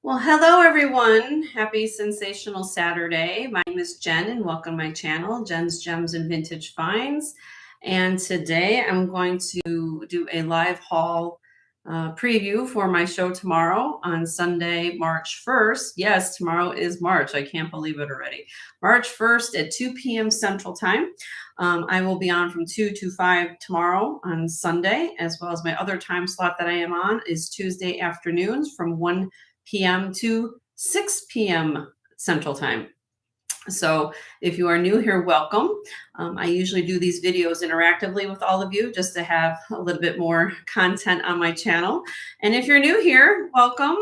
Well, hello everyone. Happy sensational Saturday. My name is Jen and welcome to my channel, Jen's Gems and Vintage Finds. And today I'm going to do a live haul preview for my show tomorrow on Sunday, March 1st. Yes, tomorrow is March. I can't believe it already. March 1st at 2 p.m. Central Time. I will be on from 2 to 5 tomorrow on Sunday, as well as my other time slot that I am on is Tuesday afternoons from 1 p.m. to 6 p.m. Central Time. So if you are new here, welcome. I usually do these videos interactively with all of you just to have a little bit more content on my channel. And if you're new here, welcome.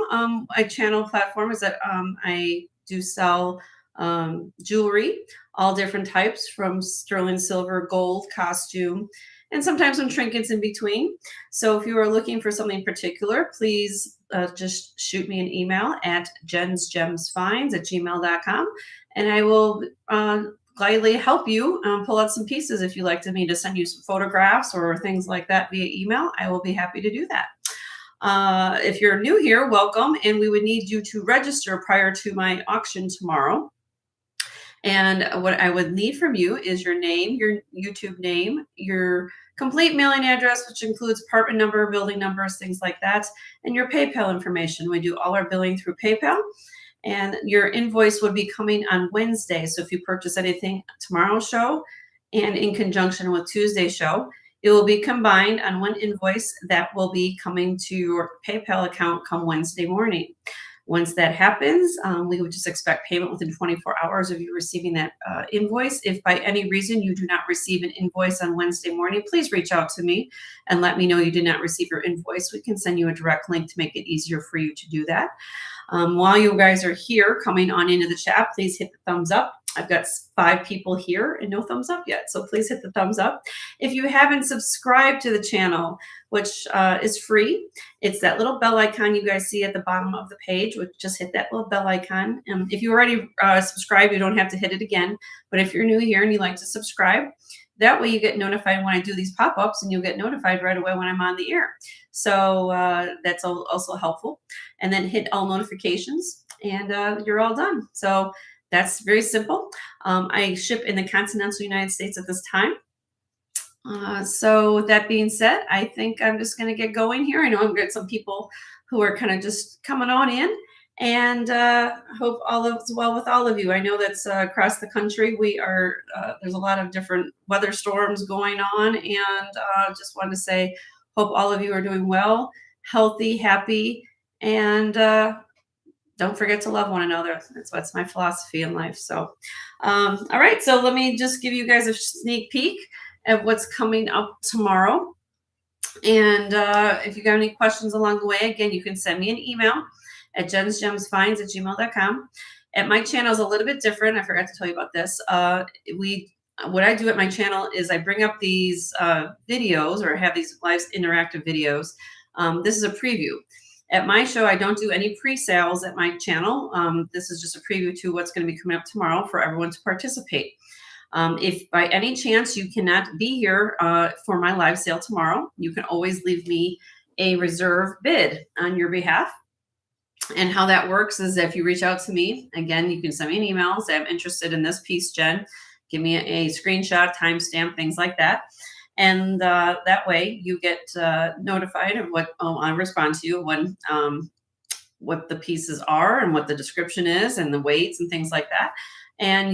My channel platform is that I do sell jewelry, all different types from sterling silver, gold, costume, and sometimes some trinkets in between. So if you are looking for something particular, please just shoot me an email at jensgemsfinds@gmail.com, and I will gladly help you pull out some pieces. If you'd like me to send you some photographs or things like that via email, I will be happy to do that. If you're new here, welcome, and we would need you to register prior to my auction tomorrow. And what I would need from you is your name, your YouTube name, your complete mailing address, which includes apartment number, building numbers, things like that, and your PayPal information. We do all our billing through PayPal. And your invoice would be coming on Wednesday. So if you purchase anything tomorrow's show and in conjunction with Tuesday's show, it will be combined on one invoice that will be coming to your PayPal account come Wednesday morning. Once that happens, we would just expect payment within 24 hours of you receiving that invoice. If by any reason you do not receive an invoice on Wednesday morning, please reach out to me and let me know you did not receive your invoice. We can send you a direct link to make it easier for you to do that. While you guys are here coming on into the chat, please hit the thumbs up. I've got 5 people here and no thumbs up yet, so please hit the thumbs up. If you haven't subscribed to the channel, which is free, it's that little bell icon you guys see at the bottom of the page, which just hit that little bell icon. If you already subscribed, you don't have to hit it again, but if you're new here and you like to subscribe, that way you get notified when I do these pop-ups and you'll get notified right away when I'm on the air. So that's also helpful. And then hit all notifications and you're all done. So that's very simple. I ship in the continental United States at this time. So with that being said, I think I'm just going to get going here. I know I've got some people who are kind of just coming on in, and hope all is well with all of you. I know that's across the country. We are there's a lot of different weather storms going on, and just wanted to say, hope all of you are doing well, healthy, happy, and don't forget to love one another. That's my philosophy in life. So, all right. So let me just give you guys a sneak peek at what's coming up tomorrow. And if you got any questions along the way, again, you can send me an email at jensgemsfinds@gmail.com. At my channel is a little bit different. I forgot to tell you about this. What I do at my channel is I bring up these videos, or have these live interactive videos. This is a preview. At my show, I don't do any pre-sales at my channel. This is just a preview to what's going to be coming up tomorrow for everyone to participate. If by any chance you cannot be here for my live sale tomorrow, you can always leave me a reserve bid on your behalf. And how that works is if you reach out to me, again, you can send me an email, say I'm interested in this piece, Jen. Give me a screenshot, timestamp, things like that. And that way you get notified of what I respond to you when what the pieces are and what the description is and the weights and things like that. And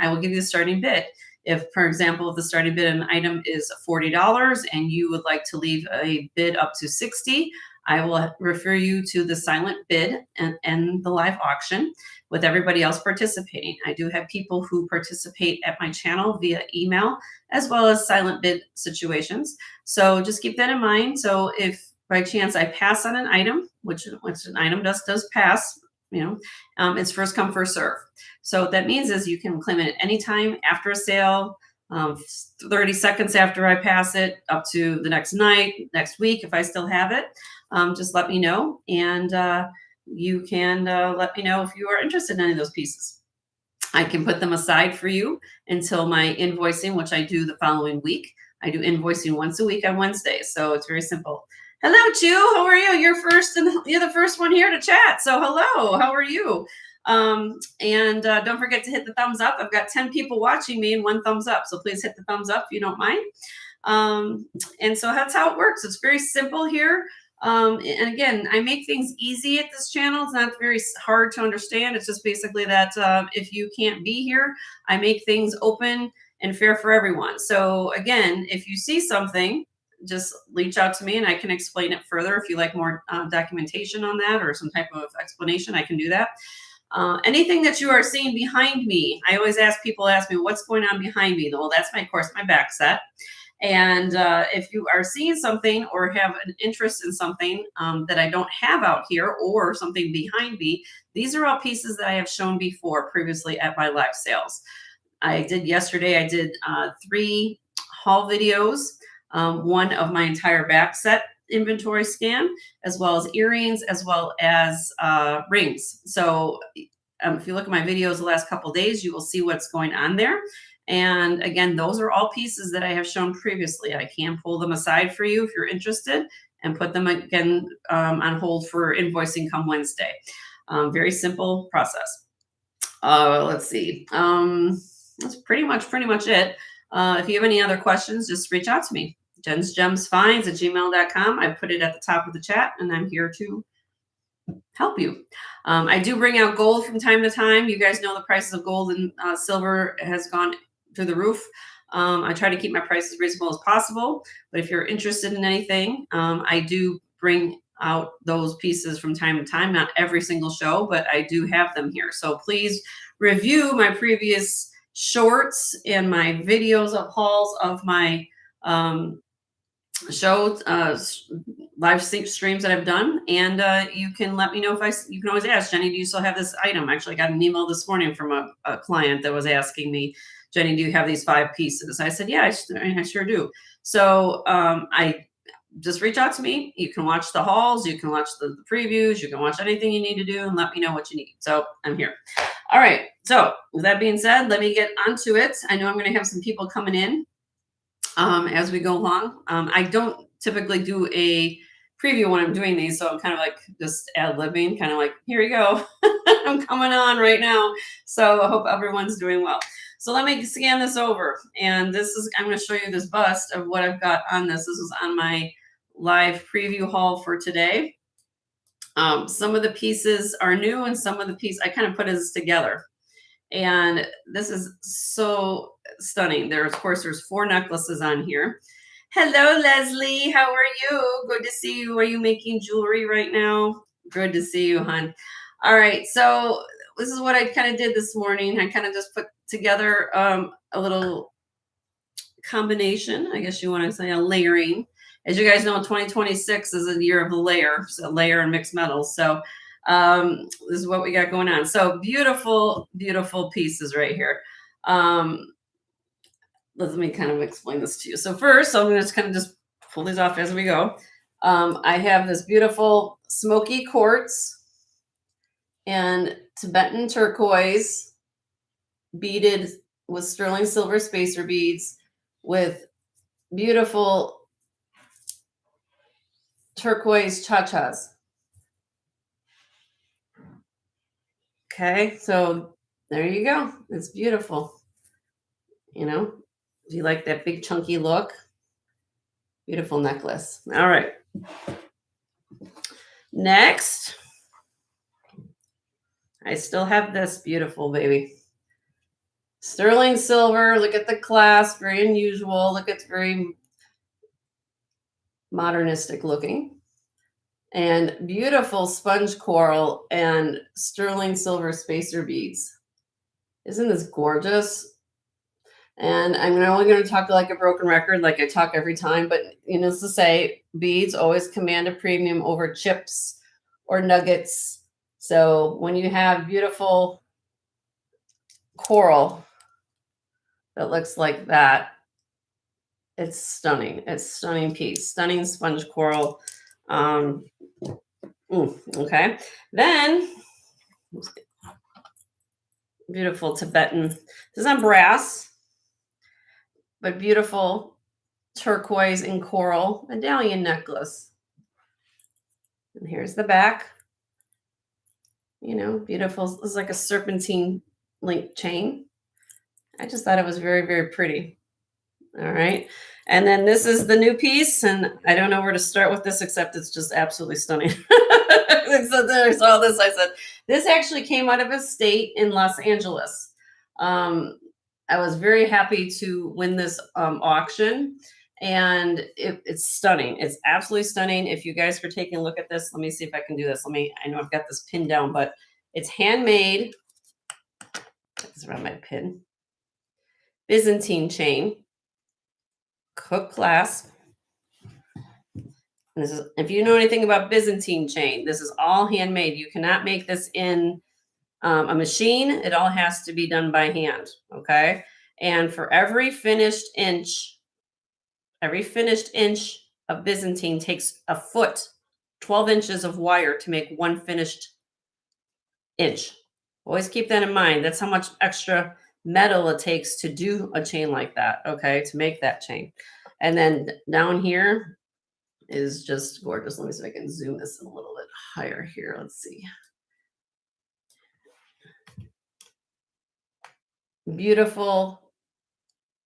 I will give you the starting bid. If, for example, if the starting bid on an item is $40 and you would like to leave a bid up to $60, I will refer you to the silent bid and the live auction with everybody else participating. I do have people who participate at my channel via email as well as silent bid situations. So just keep that in mind. So if by chance I pass on an item, which an item does pass, it's first come, first serve. So what that means is you can claim it at any time after a sale, 30 seconds after I pass it, up to the next night, next week, if I still have it. Just let me know, and you can let me know if you are interested in any of those pieces. I can put them aside for you until my invoicing, which I do the following week. I do invoicing once a week on Wednesdays, so it's very simple. Hello, Chu. How are you? You're first, and you're the first one here to chat. So hello. How are you? And don't forget to hit the thumbs up. I've got 10 people watching me and 1 thumbs up, so please hit the thumbs up if you don't mind. And so that's how it works. It's very simple here. And again, I make things easy at this channel. It's not very hard to understand. It's just basically that if you can't be here, I make things open and fair for everyone. So again, if you see something, just reach out to me and I can explain it further. If you like more documentation on that or some type of explanation, I can do that. Anything that you are seeing behind me, I always ask people, ask me what's going on behind me. Well, that's my, of course, my back set. And if you are seeing something or have an interest in something that I don't have out here or something behind me, these are all pieces that I have shown before previously at my live sales. I did yesterday, I did 3 haul videos, 1 of my entire back set inventory scan, as well as earrings, as well as rings. So if you look at my videos the last couple of days, you will see what's going on there. And again, those are all pieces that I have shown previously. I can pull them aside for you if you're interested and put them again on hold for invoicing come Wednesday. Very simple process. Let's see. That's pretty much it. If you have any other questions, just reach out to me. jensgemsfinds@gmail.com. I put it at the top of the chat and I'm here to help you. I do bring out gold from time to time. You guys know the prices of gold and silver has gone through the roof. I try to keep my prices reasonable as possible, but if you're interested in anything, I do bring out those pieces from time to time, not every single show, but I do have them here. So please review my previous shorts and my videos of hauls of my shows, live streams that I've done, and you can let me know if you can always ask, Jenny, do you still have this item? Actually, I got an email this morning from a client that was asking me, Jenny, do you have these 5 pieces? I said, yeah, I sure do. So I just reach out to me. You can watch the hauls, you can watch the previews, you can watch anything you need to do and let me know what you need. So I'm here. All right. So with that being said, let me get onto it. I know I'm going to have some people coming in as we go along. I don't typically do a preview when I'm doing these, so I'm kind of like just ad-libbing, kind of like, here we go. I'm coming on right now. So I hope everyone's doing well. So let me scan this over. And I'm going to show you this bust of what I've got on this. This is on my live preview haul for today. Some of the pieces are new and some of the pieces, I kind of put this together. And this is so stunning. There's 4 necklaces on here. Hello, Leslie. How are you? Good to see you. Are you making jewelry right now? Good to see you, hon. All right. So this is what I kind of did this morning. I kind of just put together a little combination, I guess you want to say, a layering. As you guys know, 2026 is a year of the layer, so layer and mixed metals. So this is what we got going on. So beautiful, beautiful pieces right here. Let me kind of explain this to you. So first, I'm going to kind of just pull these off as we go. I have this beautiful smoky quartz and Tibetan turquoise beaded with sterling silver spacer beads with beautiful turquoise cha-chas. Okay, so there you go. It's beautiful. You know, do you like that big chunky look? Beautiful necklace. All right. Next, I still have this beautiful baby. Sterling silver. Look at the clasp. Very unusual. Look, it's very modernistic looking. And beautiful sponge coral and sterling silver spacer beads. Isn't this gorgeous? And I'm only going to talk like a broken record, like I talk every time, but needless to say, beads always command a premium over chips or nuggets. So when you have beautiful coral that looks like that, it's stunning. It's a stunning piece, stunning sponge coral. Okay. Then beautiful Tibetan. This is on brass, but beautiful turquoise and coral medallion necklace. And here's the back. You know, beautiful. It's like a serpentine link chain. I just thought it was very, very pretty. All right. And then this is the new piece. And I don't know where to start with this, except it's just absolutely stunning. So there's all this. I said, this actually came out of a state in Los Angeles. I was very happy to win this auction. And it's stunning. It's absolutely stunning. If you guys are taking a look at this, let me see if I can do this. I know I've got this pinned down, but it's handmade. Put this around my pin. Byzantine chain. Hook clasp. And this is, if you know anything about Byzantine chain, this is all handmade. You cannot make this in a machine. It all has to be done by hand. Okay. And for every finished inch of Byzantine takes a foot, 12 inches of wire to make one finished inch. Always keep that in mind. That's how much extra metal it takes to do a chain like that. Okay. To make that chain. And then down here is just gorgeous. Let me see if I can zoom this in a little bit higher here. Let's see. Beautiful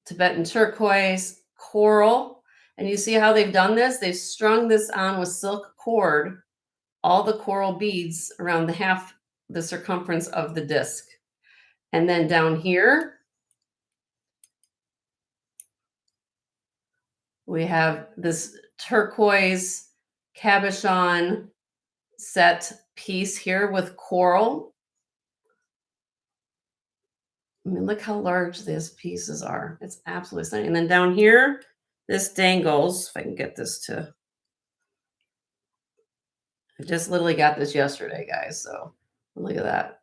Tibetan turquoise, coral. And you see how they've done this? They've strung this on with silk cord, all the coral beads around the circumference of the disc. And then down here, we have this turquoise cabochon set piece here with coral. I mean, look how large these pieces are. It's absolutely stunning. And then down here, this dangles. If I can get this to, I just literally got this yesterday, guys. So look at that.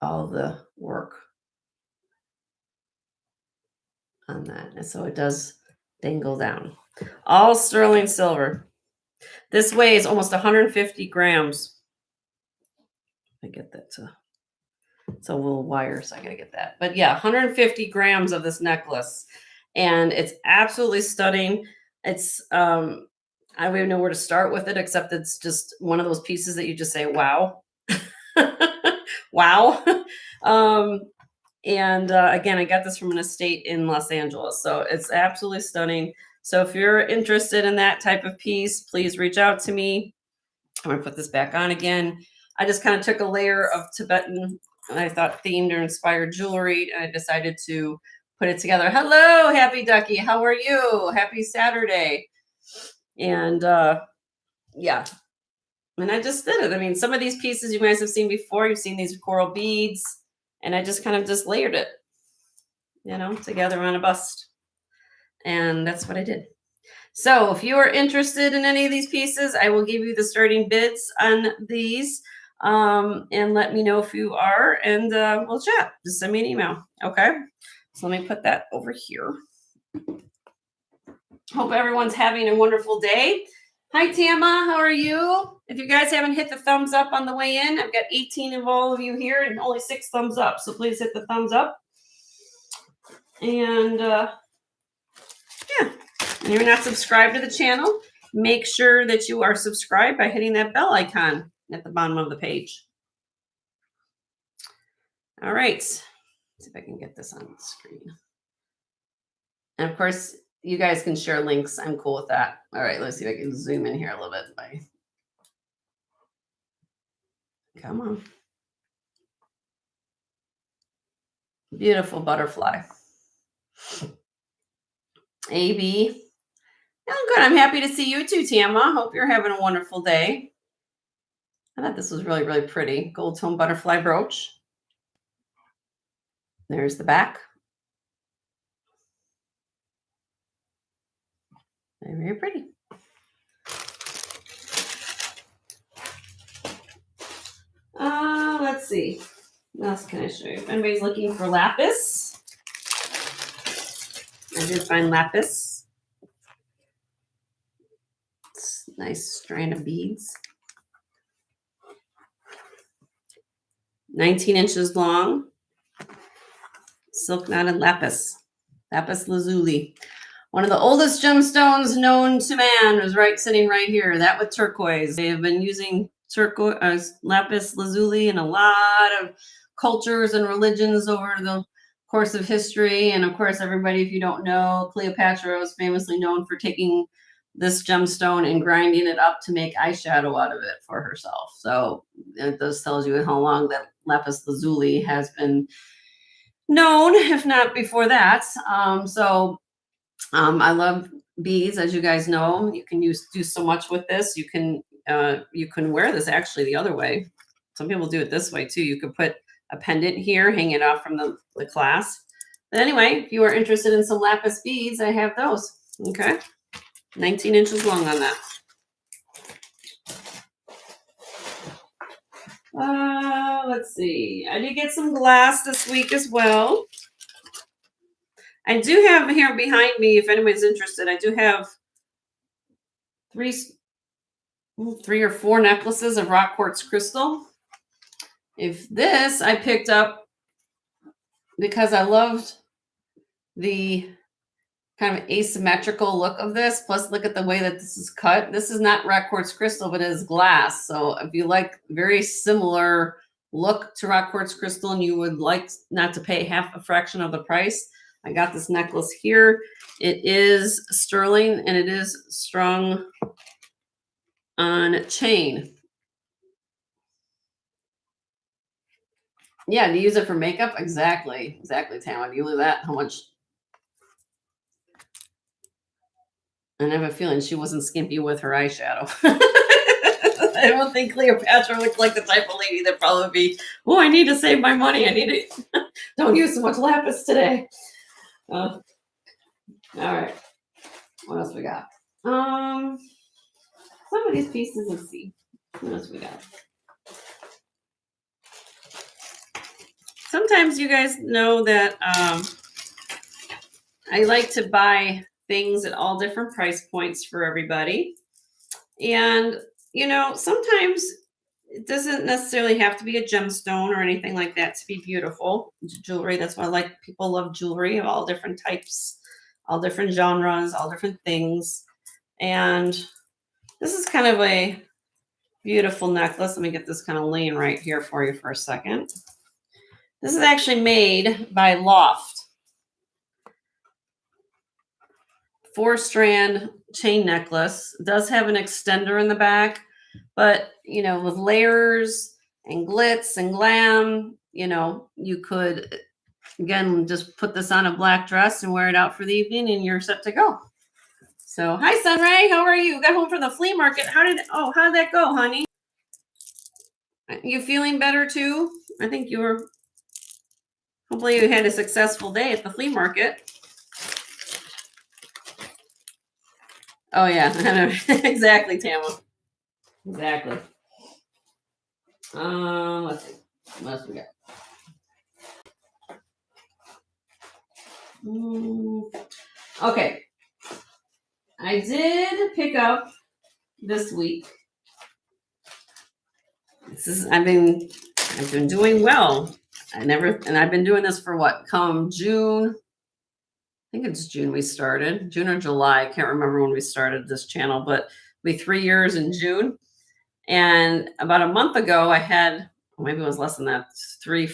All the work on that. And so it does dangle down. All sterling silver. This weighs almost 150 grams. I get that to, it's a little wire, so I gotta get that. But yeah, 150 grams of this necklace. And it's absolutely stunning. It's I don't even know where to start with it, except it's just one of those pieces that you just say, wow. Wow. Again, I got this from an estate in Los Angeles. So it's absolutely stunning. So if you're interested in that type of piece, please reach out to me. I'm going to put this back on again. I just kind of took a layer of Tibetan, and I thought themed or inspired jewelry, and I decided to put it together. Hello, Happy Ducky. How are you? Happy Saturday. And yeah. And I just did it. I mean, some of these pieces you guys have seen before. You've seen these coral beads. And I just kind of just layered it, you know, together on a bust. And that's what I did. So if you are interested in any of these pieces, I will give you the starting bids on these. And let me know if you are, and we'll chat. Just send me an email. Okay. So let me put that over here. Hope everyone's having a wonderful day. Hi, Tama. How are you? If you guys haven't hit the thumbs up on the way in, I've got 18 of all of you here and only 6 thumbs up. So please hit the thumbs up. And yeah, and you're not subscribed to the channel, make sure that you are subscribed by hitting that bell icon at the bottom of the page. All right. Let's see if I can get this on the screen. And of course, you guys can share links. I'm cool with that. All right, let's see if I can zoom in here a little bit. Come on. Beautiful butterfly. AB. Oh, good. I'm happy to see you too, Tama. Hope you're having a wonderful day. I thought this was really, really pretty. Gold tone butterfly brooch. There's the back. Very, very pretty. Let's see. What else can I show you? If anybody's looking for lapis, I did find lapis. It's a nice strand of beads. 19 inches long. Silk knotted lapis. Lapis lazuli. One of the oldest gemstones known to man is sitting right here. That with turquoise. They have been using turquoise, lapis lazuli in a lot of cultures and religions over the course of history. And of course, everybody, if you don't know, Cleopatra was famously known for taking this gemstone and grinding it up to make eyeshadow out of it for herself. So it just tells you how long that lapis lazuli has been known, if not before that. I love beads, as you guys know. You can do so much with this. You can wear this actually the other way. Some people do it this way too. You could put a pendant here, hang it off from the clasp. But anyway, if you are interested in some lapis beads, I have those. Okay, 19 inches long on that. Let's see. I did get some glass this week as well. I do have here behind me, if anybody's interested, I do have three or four necklaces of rock quartz crystal. If this I picked up because I loved the kind of asymmetrical look of this. Plus, look at the way that this is cut. This is not rock quartz crystal, but it is glass. So if you like very similar look to rock quartz crystal and you would like not to pay half a fraction of the price, I got this necklace here. It is sterling and it is strung on chain. Yeah, to use it for makeup? Exactly, Tamara. Do you believe that? How much? I have a feeling she wasn't skimpy with her eyeshadow. I don't think Cleopatra looked like the type of lady that probably be, oh, I need to save my money. I need to, don't use so much lapis today. All right. What else we got? Some of these pieces, let's see. What else we got? Sometimes you guys know that I like to buy things at all different price points for everybody. And, you know, sometimes it doesn't necessarily have to be a gemstone or anything like that to be beautiful. Jewelry, that's why I like, people love jewelry of all different types, all different genres, all different things. And this is kind of a beautiful necklace. Let me get this kind of laying right here for you for a second. This is actually made by Loft. 4-strand chain necklace. It does have an extender in the back, but you know, with layers and glitz and glam, you know, you could again just put this on a black dress and wear it out for the evening and you're set to go. So hi Sunray, how are you? Got home from the flea market. How did that go, honey? You feeling better too? I think you were, hopefully you had a successful day at the flea market. Oh yeah, exactly, Tama. Exactly. Let's see. What else we got? Okay. I did pick up this week. I've been doing well. I've been doing this for what? Come June. I think it's June we started. June or July. I can't remember when we started this channel, but it'll be 3 years in June. And about a month ago, I had, maybe it was less than that, 3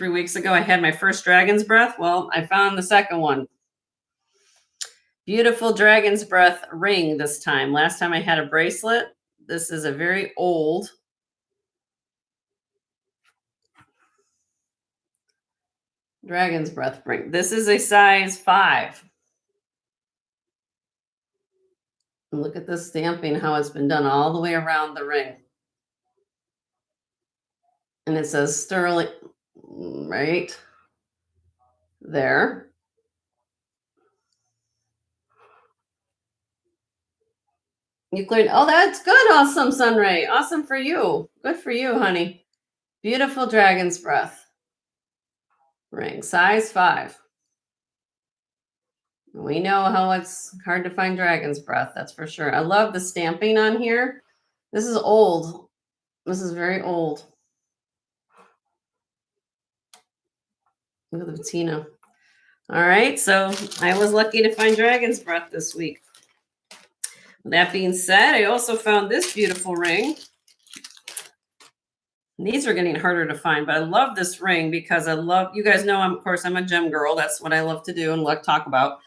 weeks ago, I had my first dragon's breath. Well, I found the second one. Beautiful dragon's breath ring this time. Last time I had a bracelet. This is a very old dragon's breath ring. This is a size 5. And look at this stamping, how it's been done all the way around the ring. And it says sterling right there. You cleared. Oh, that's good. Awesome, Sunray. Awesome for you. Good for you, honey. Beautiful dragon's breath ring, size 5. We know how it's hard to find dragon's breath. That's for sure. I love the stamping on here. This is old. This is very old. Look at the patina. All right, so I was lucky to find dragon's breath this week. That being said, I also found this beautiful ring. These are getting harder to find, but I love this ring because I love, you guys know, of course, I'm a gem girl. That's what I love to do and talk about.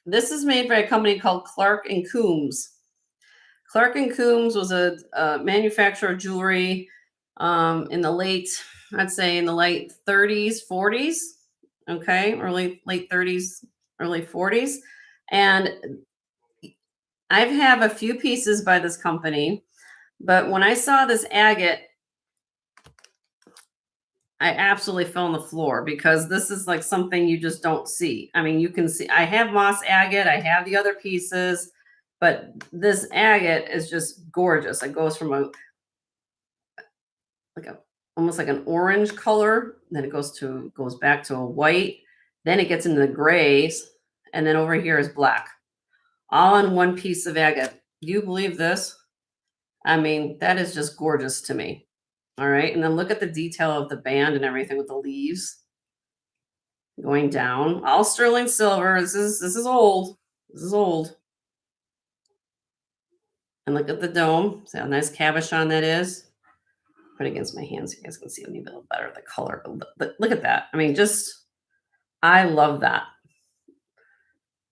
This is made by a company called Clark and Coombs. Clark and Coombs was a manufacturer of jewelry in the late, I'd say in the late 30s, 40s. Okay, late 30s, early 40s. And I have a few pieces by this company, but when I saw this agate, I absolutely fell on the floor because this is like something you just don't see. I mean, you can see, I have moss agate, I have the other pieces, but this agate is just gorgeous. It goes from almost like an orange color, then it goes back to a white, then it gets into the grays, and then over here is black. All in one piece of agate. Do you believe this? I mean, that is just gorgeous to me. All right. And then look at the detail of the band and everything with the leaves going down. All sterling silver. This is old. This is old. And look at the dome. See how nice cabochon that is? Put it against my hands so you guys can see maybe a little better the color. But look at that. I mean, I love that.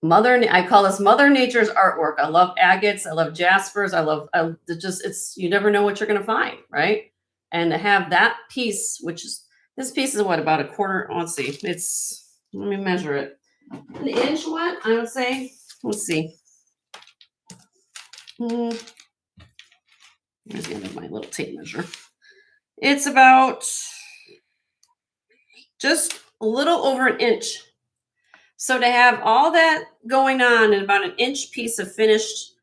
I call this Mother Nature's artwork. I love agates. I love jaspers. You never know what you're going to find, right? And to have that piece, this piece is what, about a quarter? Let's see. Let me measure it. An inch, what? I would say. Let's see. Here's the end of my little tape measure. It's about just a little over an inch. So to have all that going on in about an inch piece of finished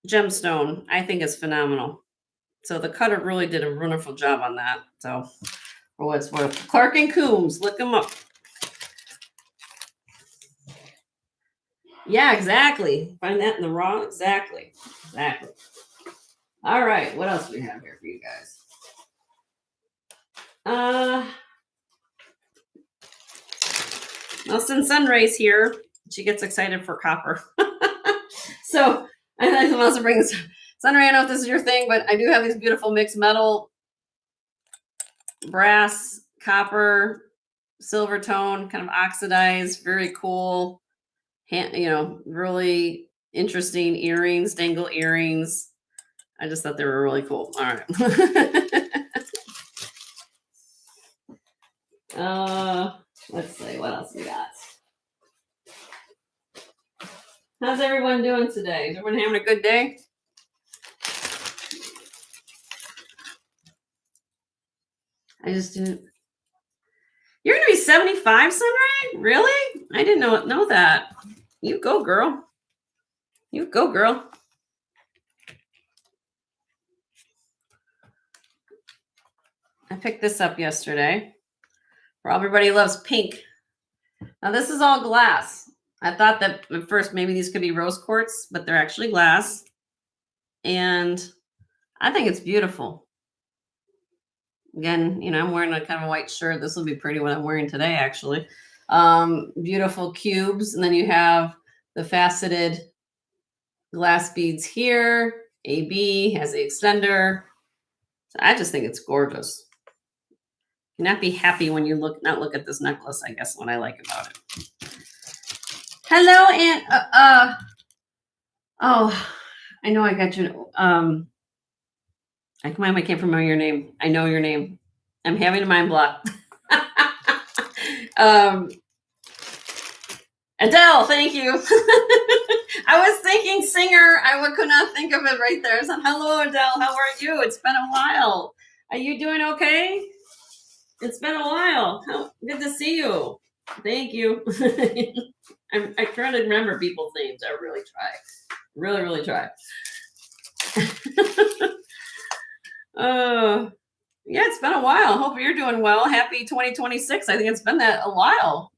gemstone, I think is phenomenal. So the cutter really did a wonderful job on that. So for what it's worth, Clark and Coombs, look them up. Yeah, exactly. Find that in the raw. Exactly. All right, what else do we have here for you guys? Nelson Sunray's here. She gets excited for copper. So I also bring this. Sunray, I don't know if this is your thing, but I do have these beautiful mixed metal, brass, copper, silver tone, kind of oxidized, very cool, really interesting earrings, dangle earrings. I just thought they were really cool. All right. Let's see what else we got. How's everyone doing today? Is everyone having a good day? I just didn't. You're gonna be 75, Sunray? Really? I didn't know that. You go, girl. You go, girl. I picked this up yesterday. For everybody loves pink. Now this is all glass. I thought that at first maybe these could be rose quartz, but they're actually glass. And I think it's beautiful. Again, I'm wearing a kind of a white shirt. This will be pretty what I'm wearing today, actually. Beautiful cubes. And then you have the faceted glass beads here. AB has the extender. So I just think it's gorgeous. You not be happy when you not look at this necklace, I guess, what I like about it. Hello, Aunt. Oh, I know I got you. I can't remember your name. I know your name. I'm having a mind block. Adele, thank you. I was thinking singer. I could not think of it right there. I said, hello, Adele. How are you? It's been a while. Are you doing okay? It's been a while. Good to see you. Thank you. I try to remember people's names. I really try. Really, really try. Yeah, it's been a while. Hope you're doing well. Happy 2026. I think it's been that a while.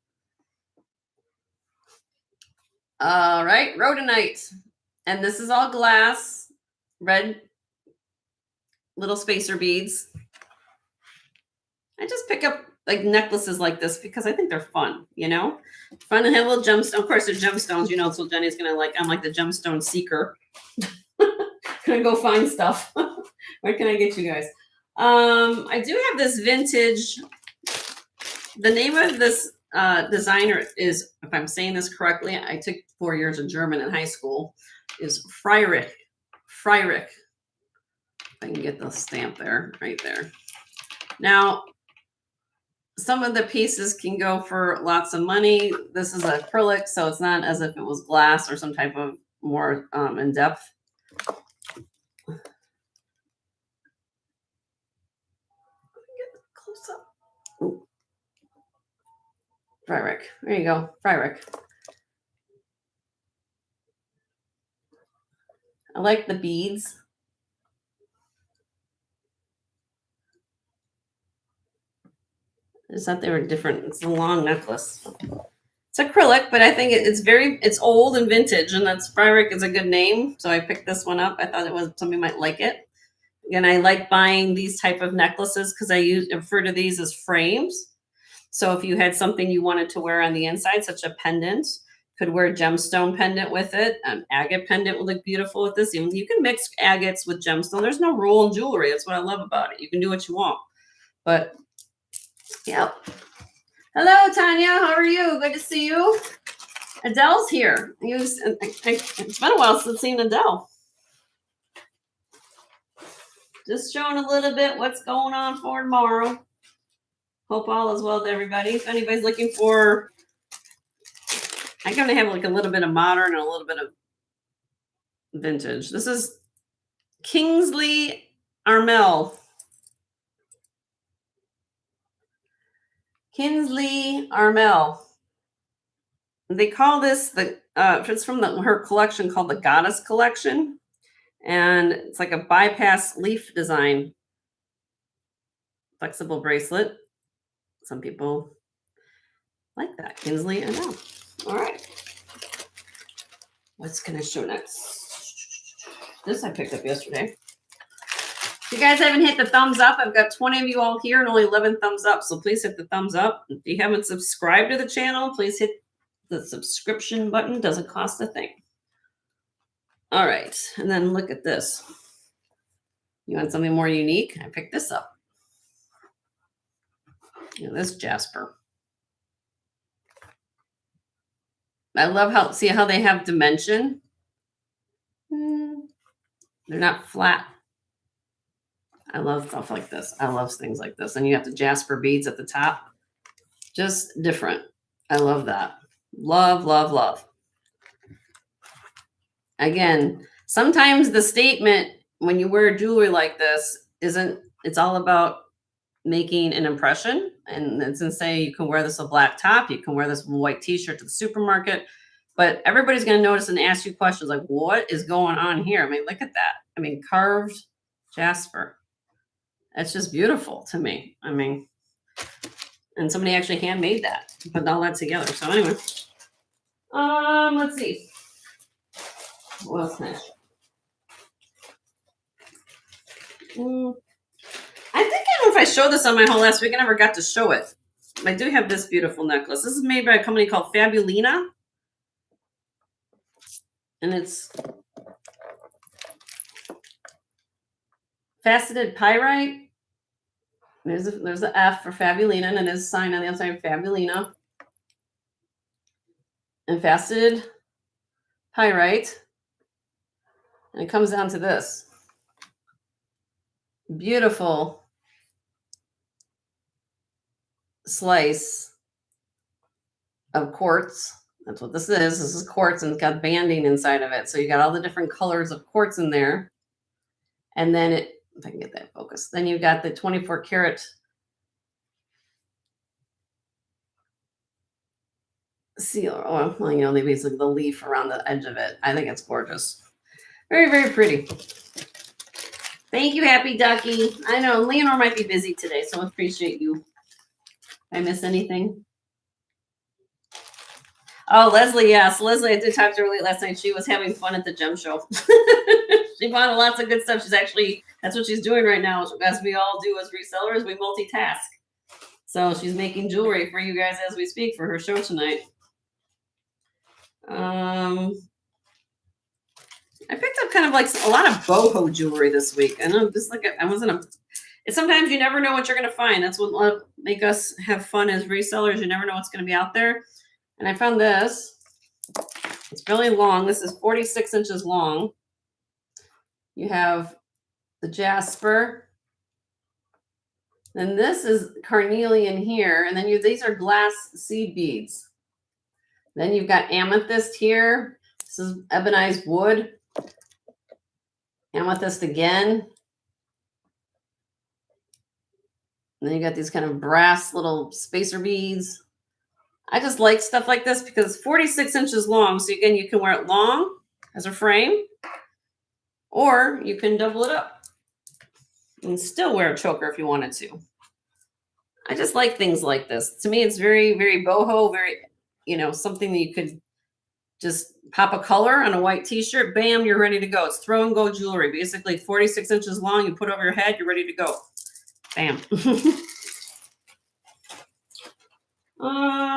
All right, rhodonite. And this is all glass, red little spacer beads. I just pick up like necklaces like this because I think they're fun, you know? Fun to have little gemstones. Of course, they're gemstones, you know, so Jenny's gonna like, I'm like the gemstone seeker. Gonna go find stuff. Where can I get you guys? I do have this vintage. The name of this designer is, if I'm saying this correctly, I took 4 years of German in high school, is Freirich. Freirich. If I can get the stamp there, right there. Now, some of the pieces can go for lots of money. This is acrylic, so it's not as if it was glass or some type of more in depth. Close up. Ooh. Freirich. There you go. Freirich. I like the beads. I just thought they were different. It's a long necklace. It's acrylic, but I think it's old and vintage, and that's Freirich is a good name. So I picked this one up. I thought it was somebody might like it. And I like buying these type of necklaces because I refer to these as frames. So if you had something you wanted to wear on the inside, such a pendant, could wear a gemstone pendant with it. An agate pendant would look beautiful with this. You can mix agates with gemstone. There's no rule in jewelry. That's what I love about it. You can do what you want. But yeah. Hello, Tanya. How are you? Good to see you. Adele's here. It's been a while since I've seen Adele. Just showing a little bit what's going on for tomorrow. Hope all is well with everybody. If anybody's looking for, I'm going to have like a little bit of modern and a little bit of vintage. This is Kingsley Armel. Kingsley Armel. They call this it's from her collection called the Goddess Collection. And it's like a bypass leaf design. Flexible bracelet. Some people like that. Kingsley Armel. All right. What's going to show next? This I picked up yesterday. If you guys haven't hit the thumbs up, I've got 20 of you all here and only 11 thumbs up. So please hit the thumbs up. If you haven't subscribed to the channel, please hit the subscription button. Doesn't cost a thing. All right. And then look at this. You want something more unique? I picked this up. This Jasper. I love how they have dimension. They're not flat. I love stuff like this. I love things like this. And you have the Jasper beads at the top. Just different. I love that. Love, love, love. Again, sometimes the statement when you wear jewelry like this it's all about making an impression. And it's to say you can wear this with a black top, you can wear this with a white t-shirt to the supermarket, but everybody's going to notice and ask you questions like, what is going on here? I mean, look at that. I mean, carved Jasper. That's just beautiful to me. I mean, and somebody actually handmade that, put all that together. So anyway, let's see. What else can I show? I think I don't know if I showed this on my haul last week. I never got to show it. I do have this beautiful necklace. This is made by a company called Fabulina. And it's faceted pyrite. There's the F for Fabulina, and it is a sign on the outside, Fabulina. And faceted pyrite. And it comes down to this. Beautiful slice of quartz. That's what this is. This is quartz, and it's got banding inside of it. So you got all the different colors of quartz in there. And then if I can get that focus, then you've got the 24 karat seal. Oh, well, they basically the leaf around the edge of it. I think it's gorgeous. Very, very pretty. Thank you, Happy Ducky. I know Leonore might be busy today, so I appreciate you. Did I miss anything? Oh, Leslie, yes. Leslie, I did talk to her late last night. She was having fun at the gem show. She bought lots of good stuff. That's what she's doing right now. As we all do as resellers, we multitask. So she's making jewelry for you guys as we speak for her show tonight. I picked up kind of like a lot of boho jewelry this week. I know this like I wasn't a. Sometimes you never know what you're going to find. That's what make us have fun as resellers. You never know what's going to be out there. And I found this. It's really long. This is 46 inches long. You have the jasper. Then this is carnelian here. And then these are glass seed beads. Then you've got amethyst here. This is ebonized wood. Amethyst again. And then you got these kind of brass little spacer beads. I just like stuff like this because it's 46 inches long. So again, you can wear it long as a frame, or you can double it up and still wear a choker if you wanted to. I just like things like this. To me, it's very, very boho, very, something that you could just pop a color on a white t-shirt. Bam, you're ready to go. It's throw and go jewelry. Basically 46 inches long. You put over your head, you're ready to go. Bam.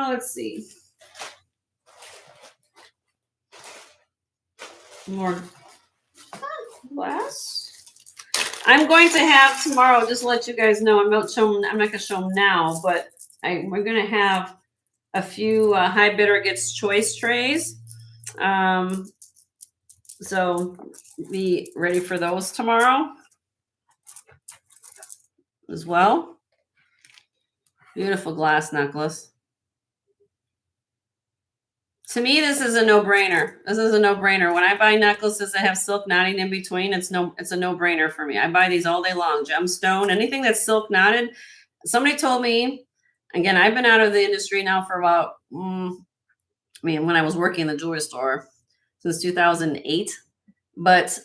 Let's see. More glass. I'm going to have tomorrow, just to let you guys know, I'm not going to show them now, but we're going to have a few high bidder gets choice trays. So be ready for those tomorrow as well. Beautiful glass necklace. To me, this is a no-brainer. This is a no-brainer. When I buy necklaces that have silk knotting in between, it's a no-brainer for me. I buy these all day long. Gemstone, anything that's silk knotted. Somebody told me, again, I've been out of the industry now for about, when I was working in the jewelry store since 2008. But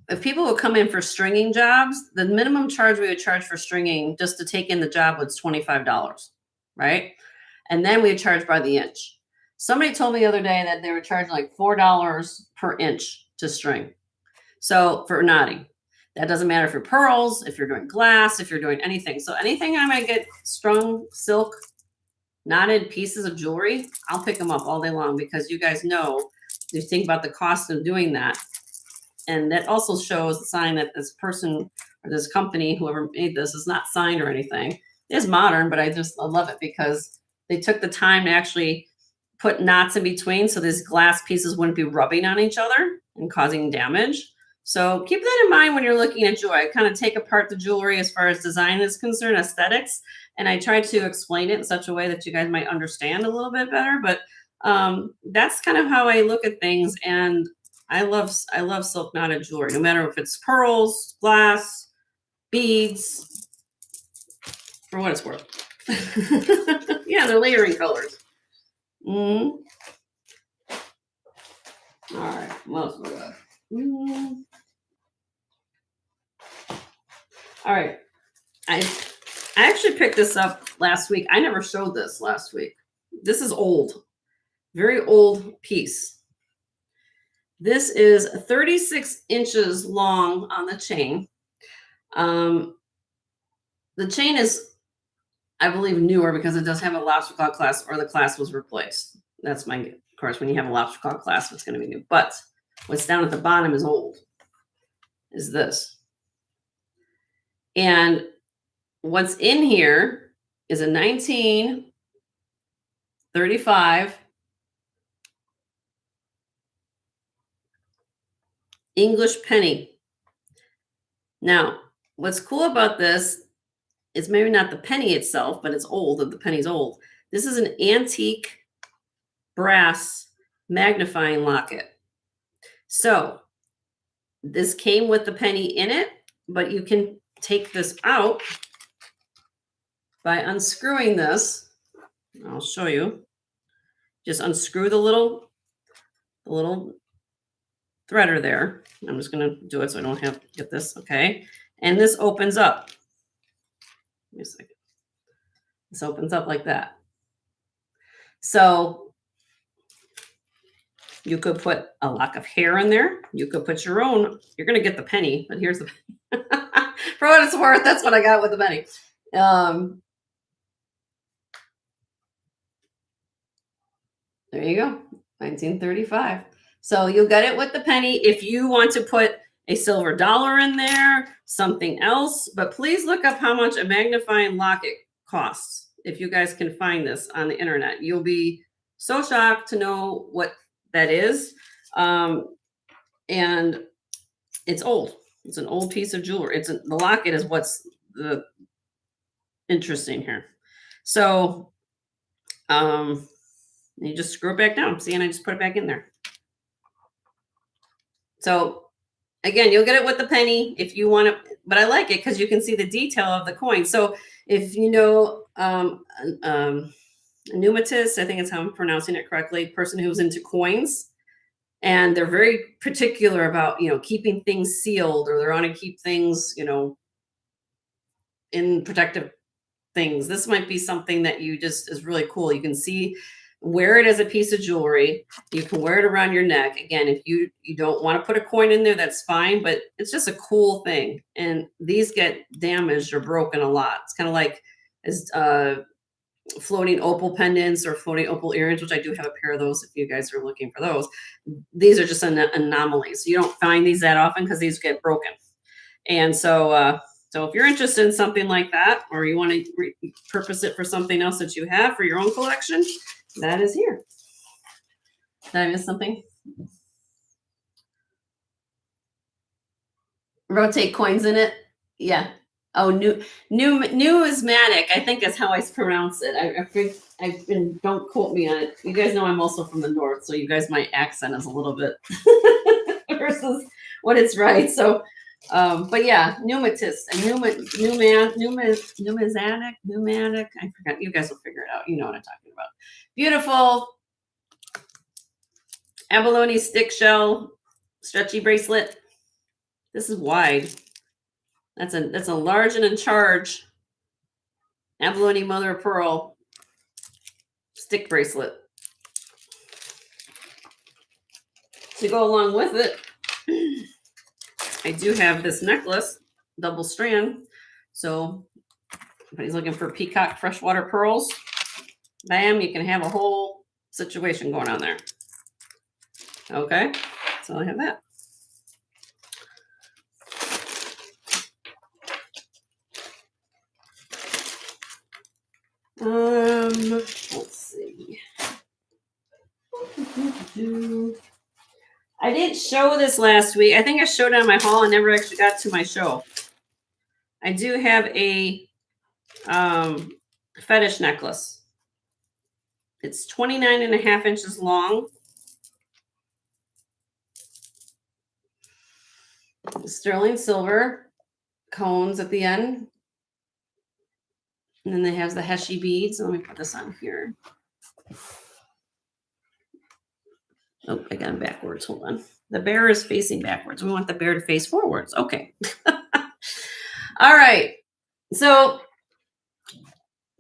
if people would come in for stringing jobs, the minimum charge we would charge for stringing just to take in the job was $25, right? And then we would charge by the inch. Somebody told me the other day that they were charging like $4 per inch to string. So for knotting, that doesn't matter if you're pearls, if you're doing glass, if you're doing anything. So anything I might get strung silk knotted pieces of jewelry, I'll pick them up all day long because you guys know, you think about the cost of doing that. And that also shows the sign that this person or this company, whoever made this, is not signed or anything. It's modern, but I love it because they took the time to actually put knots in between so these glass pieces wouldn't be rubbing on each other and causing damage. So keep that in mind when you're looking at jewelry. I kind of take apart the jewelry as far as design is concerned, aesthetics, and I try to explain it in such a way that you guys might understand a little bit better. But that's kind of how I look at things. And I love silk knotted jewelry, no matter if it's pearls, glass, beads, for what it's worth. Yeah, they're layering colors. All right, what else we got? All right, I actually picked this up last week. I never showed this last week. This is old, very old piece. This is 36 inches long on the chain. The chain is, I believe, newer because it does have a lobster claw clasp, or the clasp was replaced. That's of course, when you have a lobster claw clasp, it's going to be new. But what's down at the bottom is old, is this. And what's in here is a 1935 English penny. Now, what's cool about this is maybe not the penny itself, but it's old. The penny's old. This is an antique brass magnifying locket. So this came with the penny in it, but you can take this out by unscrewing this. I'll show you. Just unscrew the little threader there. I'm just going to do it so I don't have to get this. Okay. And this opens up. Give me a second. This opens up like that. So you could put a lock of hair in there. You could put your own. You're going to get the penny, but here's the penny. For what it's worth, that's what I got with the penny. There you go, 1935. So you'll get it with the penny. If you want to put a silver dollar in there, something else, but please look up how much a magnifying locket costs. If you guys can find this on the internet, you'll be so shocked to know what that is. And it's old. It's an old piece of jewelry. The locket is what's the interesting here. So you just screw it back down. See, and I just put it back in there. So again, you'll get it with the penny if you want to, but I like it because you can see the detail of the coin. So if you know a pneumatist, I think it's how I'm pronouncing it correctly, person who's into coins, and they're very particular about, keeping things sealed, or they want to keep things, in protective things. This might be something that is really cool. You can see, wear it as a piece of jewelry. You can wear it around your neck. Again, if you don't want to put a coin in there, that's fine, but it's just a cool thing. And these get damaged or broken a lot. It's kind of like as floating opal pendants or floating opal earrings, which I do have a pair of those if you guys are looking for those. These are just an anomalies. You don't find these that often because these get broken. And so if you're interested in something like that, or you want to repurpose it for something else that you have for your own collection, that is here. Did I miss something? Rotate coins in it. Yeah. Oh, numismatic, I think is how I pronounce it. I think don't quote me on it. You guys know I'm also from the north, so you guys, my accent is a little bit versus what it's right. So, but yeah, pneumatist and pneumatic. I forgot. You guys will figure it out. You know what I'm talking about. Beautiful abalone stick shell stretchy bracelet. This is wide. That's a large and in charge abalone mother of pearl stick bracelet. To go along with it, I do have this necklace, double strand. So if he's looking for peacock freshwater pearls, bam, you can have a whole situation going on there. Okay, so I have that. Let's see. I didn't show this last week. I think I showed it on my haul and never actually got to my show. I do have a fetish necklace. It's 29.5 inches long. Sterling silver cones at the end. And then they have the Heshy beads. Let me put this on here. Oh, I got them backwards. Hold on. The bear is facing backwards. We want the bear to face forwards. Okay. All right. So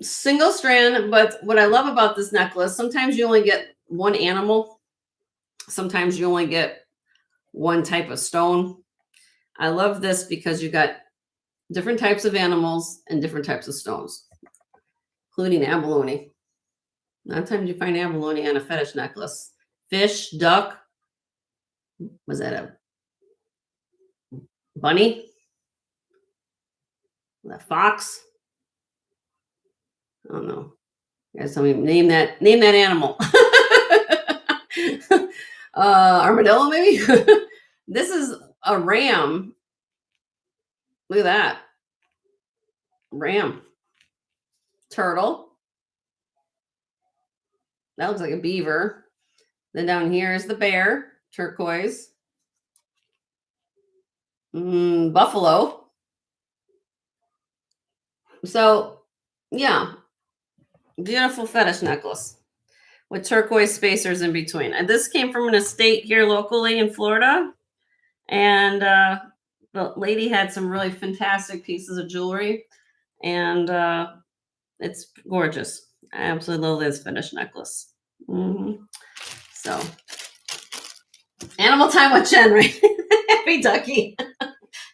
single strand, but what I love about this necklace, sometimes you only get one animal. Sometimes you only get one type of stone. I love this because you got different types of animals and different types of stones, including abalone. A lot of times you find abalone on a fetish necklace. Fish, duck. Was that a bunny? A fox? I don't know. You guys tell me, name that animal. Armadillo, maybe? This is a ram. Look at that. Ram. Turtle. That looks like a beaver. Then down here is the bear, turquoise. Buffalo. So, yeah. Beautiful fetish necklace with turquoise spacers in between. And this came from an estate here locally in Florida. And the lady had some really fantastic pieces of jewelry. And it's gorgeous. I absolutely love this fetish necklace. So, animal time with Jen, right? Happy Ducky.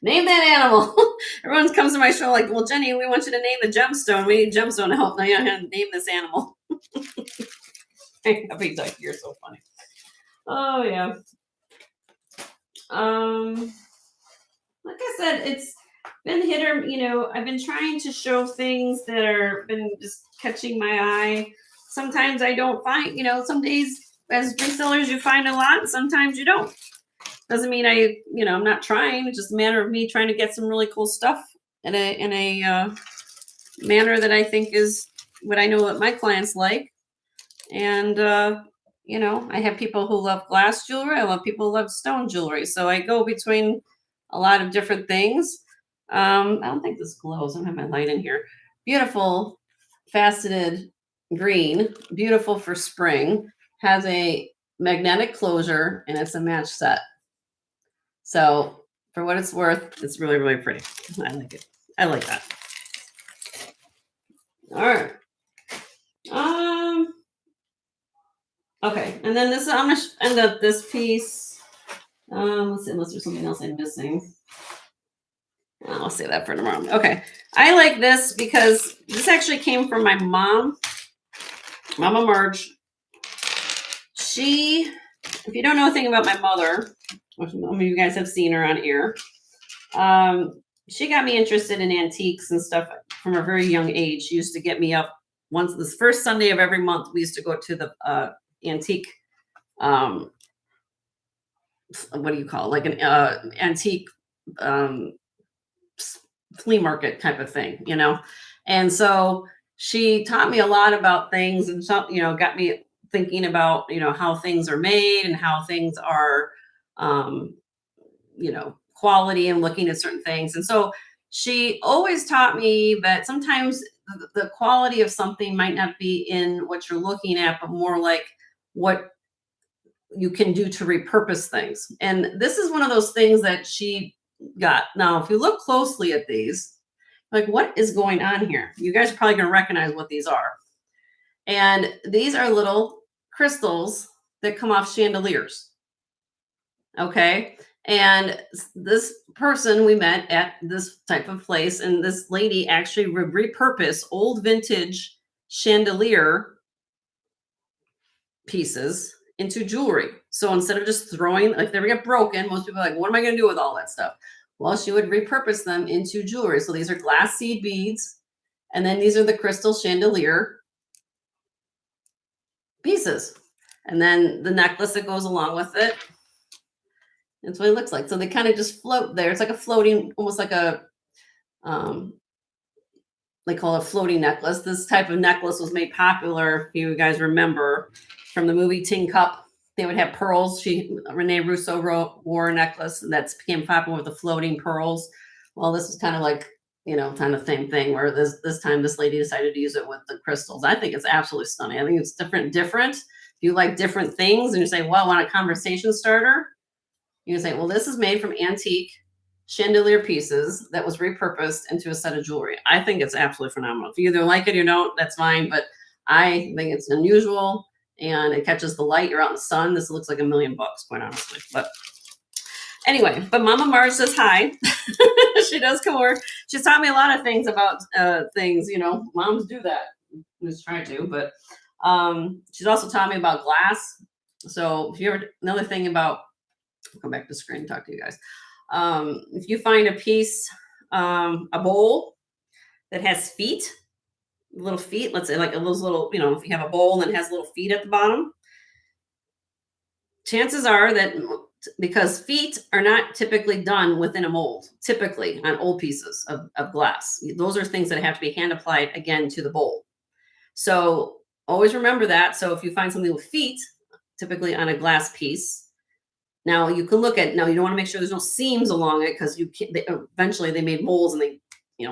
Name that animal. Everyone comes to my show like, well, Jenny, we want you to name the gemstone. We need gemstone help. Now you have to name this animal. Happy Duck, you're so funny. Oh yeah. Like I said, it's been hit or I've been trying to show things that are been just catching my eye. Sometimes I don't find, some days as resellers you find a lot, and sometimes you don't. Doesn't mean I'm not trying. It's just a matter of me trying to get some really cool stuff in a manner that I think is what I know what my clients like. And I have people who love glass jewelry. I love people who love stone jewelry. So I go between a lot of different things. I don't think this glows. I don't have my light in here. Beautiful faceted green, beautiful for spring, has a magnetic closure, and it's a match set. So for what it's worth, it's really, really pretty. I like it. I like that. All right. Okay, and then this, I'm gonna end up this piece. Let's see, unless there's something else I'm missing. I'll say that for tomorrow. Okay, I like this because this actually came from my mom, Mama Marge. She, if you don't know anything about my mother, which some of you guys have seen her on here, she got me interested in antiques and stuff from a very young age. She used to get me up once this first Sunday of every month. We used to go to the antique, what do you call it? Like an antique flea market type of thing, And so she taught me a lot about things, and some, got me thinking about, how things are made and how things are, quality, and looking at certain things. And so she always taught me that sometimes the quality of something might not be in what you're looking at, but more like what you can do to repurpose things. And this is one of those things that she got. Now, if you look closely at these, like, what is going on here? You guys are probably going to recognize what these are. And these are little crystals that come off chandeliers. Okay. And this person we met at this type of place, and this lady actually repurposed old vintage chandelier pieces into jewelry. So instead of just throwing, like, they get broken, most people are like, what am I going to do with all that stuff? Well, she would repurpose them into jewelry. So these are glass seed beads, and then these are the crystal chandelier pieces, and then the necklace that goes along with it. That's what it looks like. So they kind of just float there. It's like a floating, almost like a, they call it a floating necklace. This type of necklace was made popular, if you guys remember, from the movie Tin Cup. They would have pearls. Renee Russo wore a necklace, and that's became popular with the floating pearls. Well, this is kind of like, kind of same thing, where this time this lady decided to use it with the crystals. I think it's absolutely stunning. I think it's different. If you like different things and you say, well, I want a conversation starter, you can say, well, this is made from antique chandelier pieces that was repurposed into a set of jewelry. I think it's absolutely phenomenal. If you either like it or don't, that's fine. But I think it's unusual, and it catches the light. You're out in the sun. This looks like $1 million, quite honestly. But anyway, but Mama Marge says hi. She does come over. She's taught me a lot of things about things. Moms do that. Just try to. But she's also taught me about glass. So if you ever, another thing about, I'll come back to the screen and talk to you guys. If you find a piece, a bowl that has feet, little feet, let's say like those little, if you have a bowl and it has little feet at the bottom, chances are that, because feet are not typically done within a mold, typically on old pieces of glass. Those are things that have to be hand applied again to the bowl. So always remember that. So if you find something with feet, typically on a glass piece, now you can look at, now you don't want to make sure there's no seams along it, because eventually they made molds and they,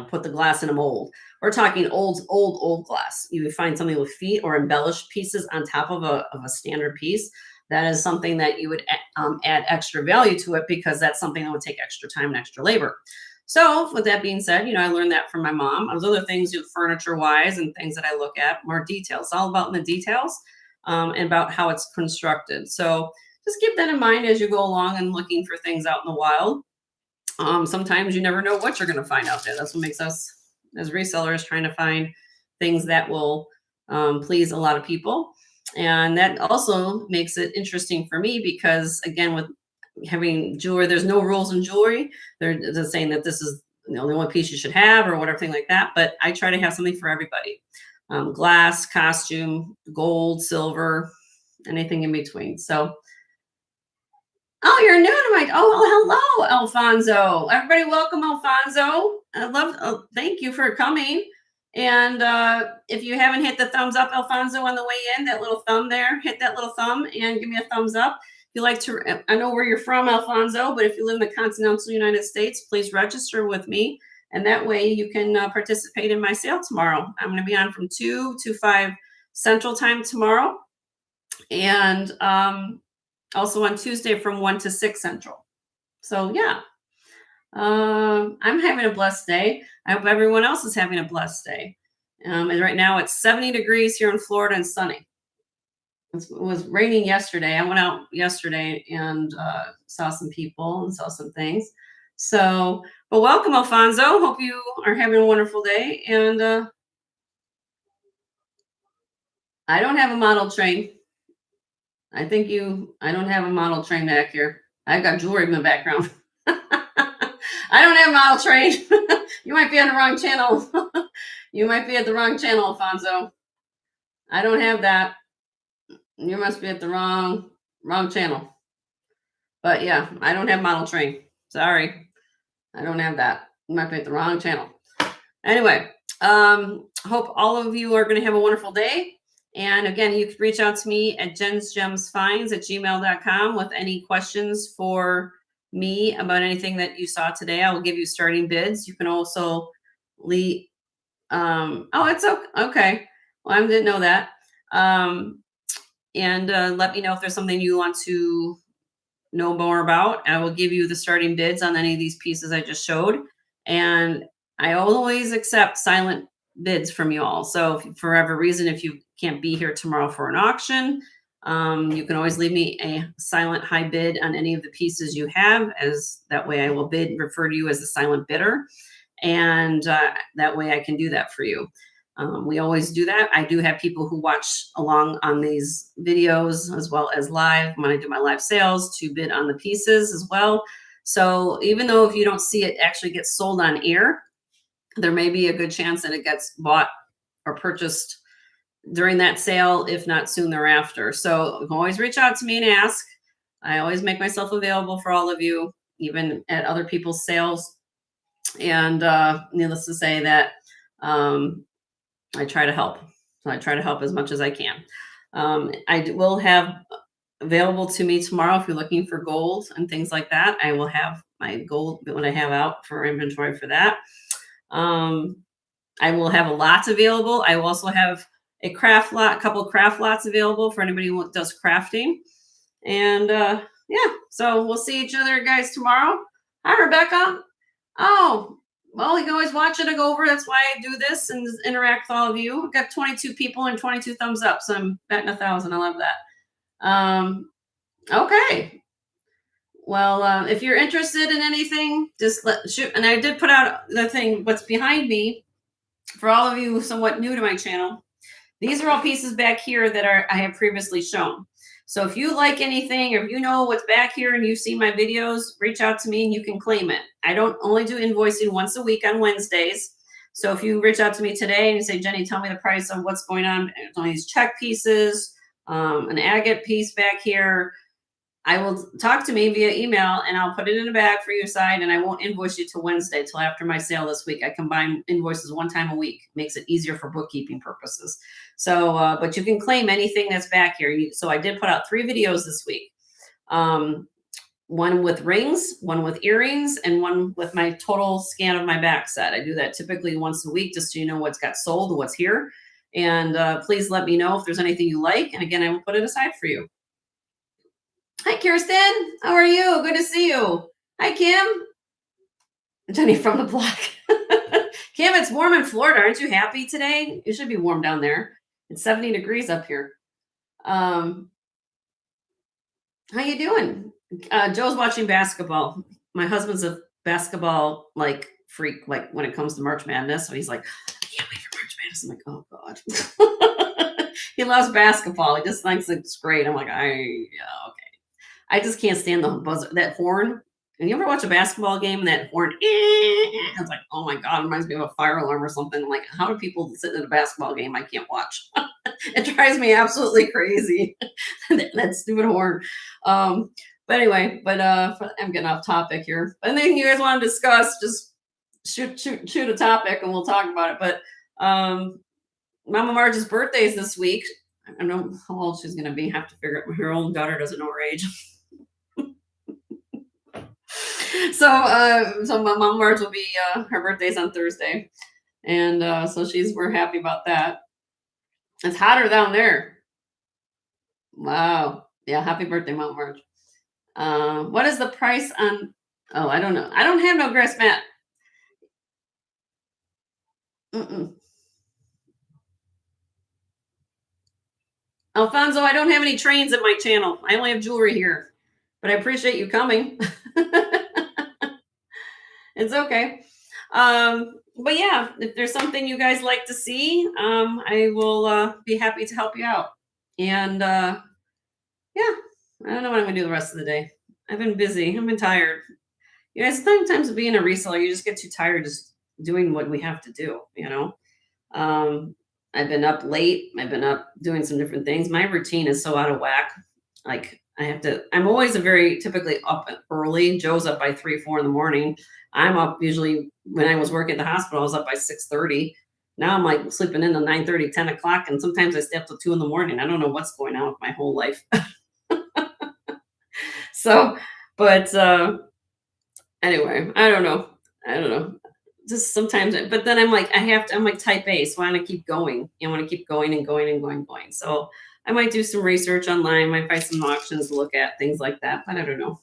put the glass in a mold. We're talking old glass. You would find something with feet or embellished pieces on top of a standard piece. That is something that you would add extra value to it, because that's something that would take extra time and extra labor. So with that being said, I learned that from my mom. Those other things, furniture wise and things that I look at, more details. It's all about in the details and about how it's constructed. So just keep that in mind as you go along and looking for things out in the wild. Sometimes you never know what you're going to find out there. That's what makes us as resellers trying to find things that will please a lot of people. And that also makes it interesting for me because, again, with having jewelry, there's no rules in jewelry. They're saying that this is the only piece you should have or whatever thing like that. But I try to have something for everybody. Glass, costume, gold, silver, anything in between. So, oh, you're new to my. Oh, well, hello, Alfonso. Everybody, welcome, Alfonso. I love. Oh, thank you for coming. And if you haven't hit the thumbs up, Alfonso, on the way in, that little thumb there, hit that little thumb and give me a thumbs up. If you like to, I know where you're from, Alfonso, but if you live in the continental United States, please register with me. And that way you can participate in my sale tomorrow. I'm going to be on from 2 to 5 Central Time tomorrow. And also on Tuesday from 1 to 6 Central. So, yeah, I'm having a blessed day. I hope everyone else is having a blessed day. And right now it's 70 degrees here in Florida and sunny. It was raining yesterday. I went out yesterday and saw some people and saw some things. So, but welcome, Alfonso. Hope you are having a wonderful day. And I don't have a model train. I don't have a model train back here. I've got jewelry in the background. I don't have a model train. You might be on the wrong channel. You might be at the wrong channel, Alfonso. I don't have that. You must be at the wrong channel. But yeah, I don't have model train. Sorry. I don't have that. You might be at the wrong channel. Anyway, hope all of you are going to have a wonderful day. And again, you can reach out to me at jensgemsfinds@gmail.com with any questions for me about anything that you saw today. I will give you starting bids. You can also leave. Oh, it's okay. Okay. Well, I didn't know that. And let me know if there's something you want to know more about. I will give you the starting bids on any of these pieces I just showed. And I always accept silent bids from you all. So if, for whatever reason, if you can't be here tomorrow for an auction, you can always leave me a silent high bid on any of the pieces you have, as that way I will refer to you as the silent bidder. And that way I can do that for you. We always do that. I do have people who watch along on these videos as well as live when I do my live sales to bid on the pieces as well. So even though if you don't see it actually get sold on air, there may be a good chance that it gets bought or purchased during that sale, if not soon thereafter. So you can always reach out to me and ask. I always make myself available for all of you, even at other people's sales. And needless to say that I try to help. So I try to help as much as I can. I will have available to me tomorrow, if you're looking for gold and things like that, I will have my gold when I have out for inventory for that. I will have a lot available. I will also have a craft lot, a couple craft lots available for anybody who does crafting. And yeah, so we'll see each other guys tomorrow. Hi, Rebecca. Oh, well, you can always watch it and go over. That's why I do this and interact with all of you. I've got 22 people and 22 thumbs up, so I'm betting 1,000. I love that. Okay. Well, if you're interested in anything, just shoot. And I did put out the thing, what's behind me, for all of you somewhat new to my channel. These are all pieces back here that I have previously shown. So if you like anything, or if you know what's back here and you've seen my videos, reach out to me and you can claim it. I don't only do invoicing once a week on Wednesdays. So if you reach out to me today and you say, Jenny, tell me the price of what's going on these check pieces, an agate piece back here, I will talk to me via email and I'll put it in a bag for you aside, and I won't invoice you till Wednesday, till after my sale this week. I combine invoices one time a week. Makes it easier for bookkeeping purposes. So, but you can claim anything that's back here. So I did put out 3 videos this week. One with rings, one with earrings, and one with my total scan of my back set. I do that typically once a week just so you know what's got sold, what's here. And please let me know if there's anything you like. And again, I will put it aside for you. Hi, Kirsten. How are you? Good to see you. Hi, Kim. Jenny from the block. Kim, it's warm in Florida. Aren't you happy today? It should be warm down there. It's 70 degrees up here. How you doing? Joe's watching basketball. My husband's a basketball freak, when it comes to March Madness. So he's like, I can't wait for March Madness. I'm like, oh God. He loves basketball. He just thinks it's great. I'm like, yeah, okay. I just can't stand the buzzer, that horn. And you ever watch a basketball game and that horn? It's like, oh my God, it reminds me of a fire alarm or something. I'm like, how do people sit in a basketball game? I can't watch. It drives me absolutely crazy. That stupid horn. But anyway, I'm getting off topic here. Anything you guys want to discuss, just shoot a topic and we'll talk about it. But Mama Marge's birthday is this week. I don't know how old she's going to be. Have to figure out. Her own daughter doesn't know her age. So my Mama Marge will be, her birthday's on Thursday. And so we're happy about that. It's hotter down there. Wow. Yeah. Happy birthday, Mama Marge. What is the price on, oh, I don't know. I don't have no grass mat. Alfonso, I don't have any trains at my channel. I only have jewelry here, but I appreciate you coming. It's okay. But yeah, if there's something you guys like to see, I will be happy to help you out. And yeah, I don't know what I'm gonna do the rest of the day. I've been busy. I've been tired. You guys, sometimes being a reseller, you just get too tired just doing what we have to do, you know? I've been up late. I've been up doing some different things. My routine is so out of whack. Like I'm always typically up early. Joe's up by 3, 4 in the morning. I'm up usually when I was working at the hospital, I was up by 6:30. Now I'm like sleeping in till 9:30, 10 o'clock. And sometimes I stay up till 2 in the morning. I don't know what's going on with my whole life. So, but anyway, I don't know. Just sometimes, but then I'm like, I'm like type A, so I want to keep going. I want to keep going and going and going. So I might do some research online, might find some auctions to look at, things like that, but I don't know.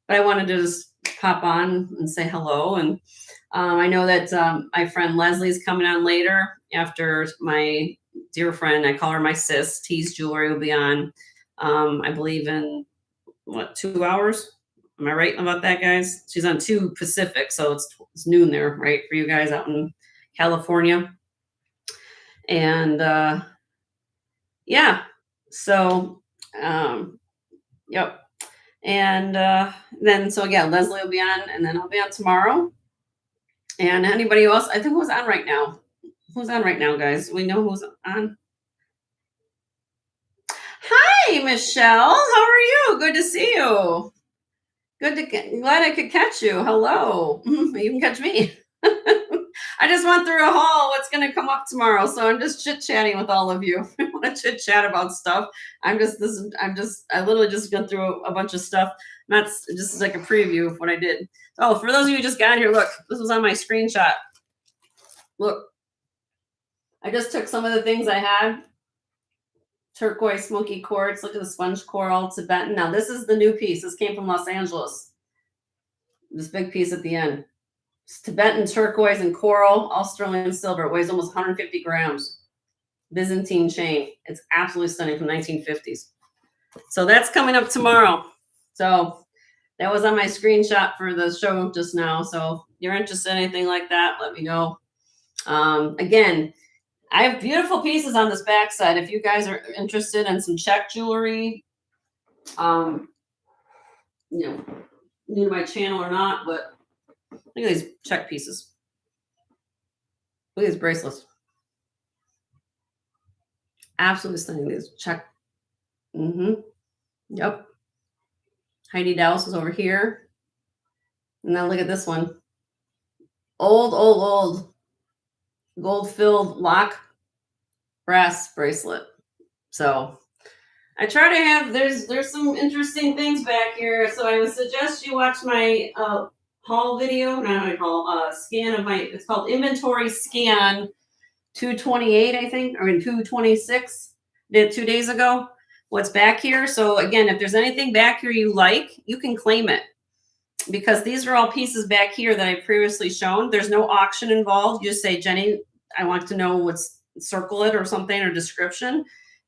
But I wanted to just pop on and say hello. And I know that my friend Leslie's coming on later after my dear friend, I call her my sis, T's Jewelry will be on, I believe in 2 hours? Am I right about that, guys? She's on 2 Pacific, so it's noon there, right, for you guys out in California. And yeah, so yep. And then so yeah, Leslie will be on, and then I'll be on tomorrow. And anybody else? I think who's on right now? Who's on right now, guys? We know who's on. Hi, Michelle. How are you? Good to see you. Glad I could catch you. Hello. You can catch me. I just went through a haul. What's going to come up tomorrow? So I'm just chit chatting with all of you. I want to chit chat about stuff. I literally just went through a bunch of stuff. Not just like a preview of what I did. Oh, for those of you who just got here, look, this was on my screenshot. Look, I just took some of the things I had. Turquoise smoky quartz. Look at the sponge coral Tibetan. Now this is the new piece. This came from Los Angeles. This big piece at the end. It's Tibetan turquoise and coral, all sterling silver. It weighs almost 150 grams. Byzantine chain. It's absolutely stunning from 1950s. So that's coming up tomorrow. So that was on my screenshot for the show just now. So if you're interested in anything like that, let me know. Again, I have beautiful pieces on this backside. If you guys are interested in some check jewelry, new to my channel or not, but look at these check pieces. Look at these bracelets. Absolutely stunning. These check. Yep. Heidi Dowse is over here. And now look at this one. Old gold-filled lock brass bracelet. So I try to have, there's some interesting things back here. So I would suggest you watch my haul video, not haul, scan of it's called Inventory Scan 228, I think, or in 226, did 2 days ago. What's back here. So again, if there's anything back here you like, you can claim it. Because these are all pieces back here that I previously shown. There's no auction involved. You just say, Jenny, I want to know circle it or something or description.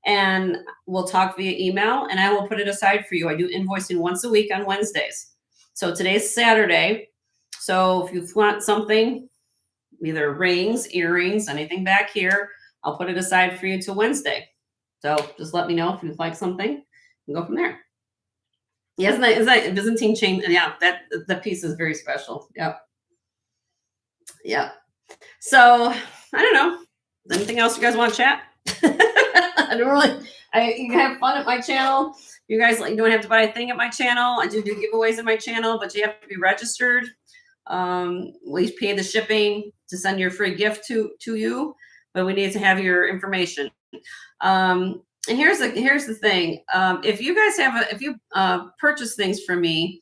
And we'll talk via email and I will put it aside for you. I do invoicing once a week on Wednesdays. So today's Saturday. So if you want something, either rings, earrings, anything back here, I'll put it aside for you till Wednesday. So just let me know if you'd like something and go from there. Yeah, isn't that Byzantine chain? Yeah, the piece is very special. Yep. Yeah. So I don't know. Anything else you guys want to chat? I don't really. You can have fun at my channel. You guys you don't have to buy a thing at my channel. I do giveaways at my channel, but you have to be registered. We pay the shipping to send your free gift to you, but we need to have your information. And here's the thing. If you guys if you purchase things from me,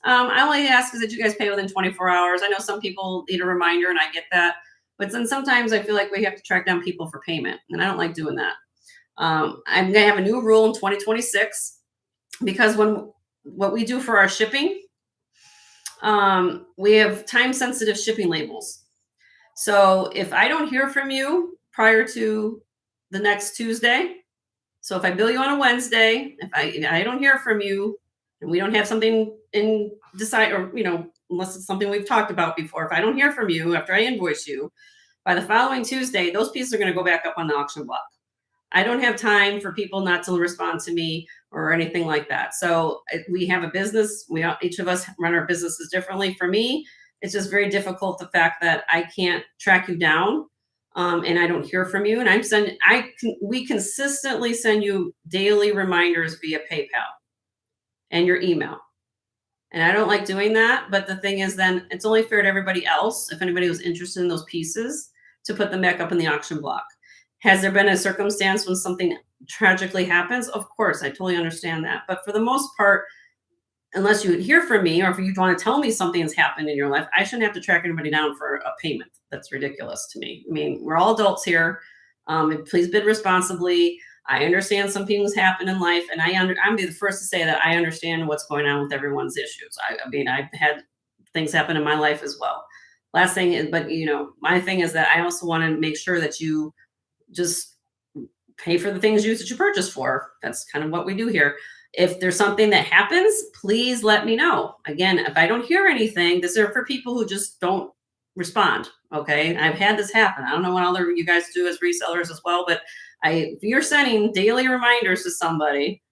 I only ask is that you guys pay within 24 hours. I know some people need a reminder, and I get that. But then sometimes I feel like we have to track down people for payment, and I don't like doing that. I'm going to have a new rule in 2026 because what we do for our shipping, we have time-sensitive shipping labels. So if I don't hear from you prior to the next Tuesday, so if I bill you on a Wednesday, if I don't hear from you, and we don't have something in decide, or unless it's something we've talked about before, if I don't hear from you after I invoice you, by the following Tuesday, those pieces are going to go back up on the auction block. I don't have time for people not to respond to me or anything like that. So we have a business. Each of us run our businesses differently. For me, it's just very difficult, the fact that I can't track you down, and I don't hear from you. And we consistently send you daily reminders via PayPal and your email. And I don't like doing that. But the thing is, then it's only fair to everybody else, if anybody was interested in those pieces, to put them back up in the auction block. Has there been a circumstance when something tragically happens? Of course, I totally understand that. But for the most part, unless you would hear from me, or if you want to tell me something has happened in your life, I shouldn't have to track anybody down for a payment. That's ridiculous to me. I mean, we're all adults here. And please bid responsibly. I understand some things happen in life, and I'm the first to say that I understand what's going on with everyone's issues. I mean, I've had things happen in my life as well. Last thing is, but my thing is that I also want to make sure that you just pay for the things that you purchase for. That's kind of what we do here. If there's something that happens, please let me know. Again, if I don't hear anything, this is for people who just don't respond. Okay. I've had this happen. I don't know what other you guys do as resellers as well, but if you're sending daily reminders to somebody,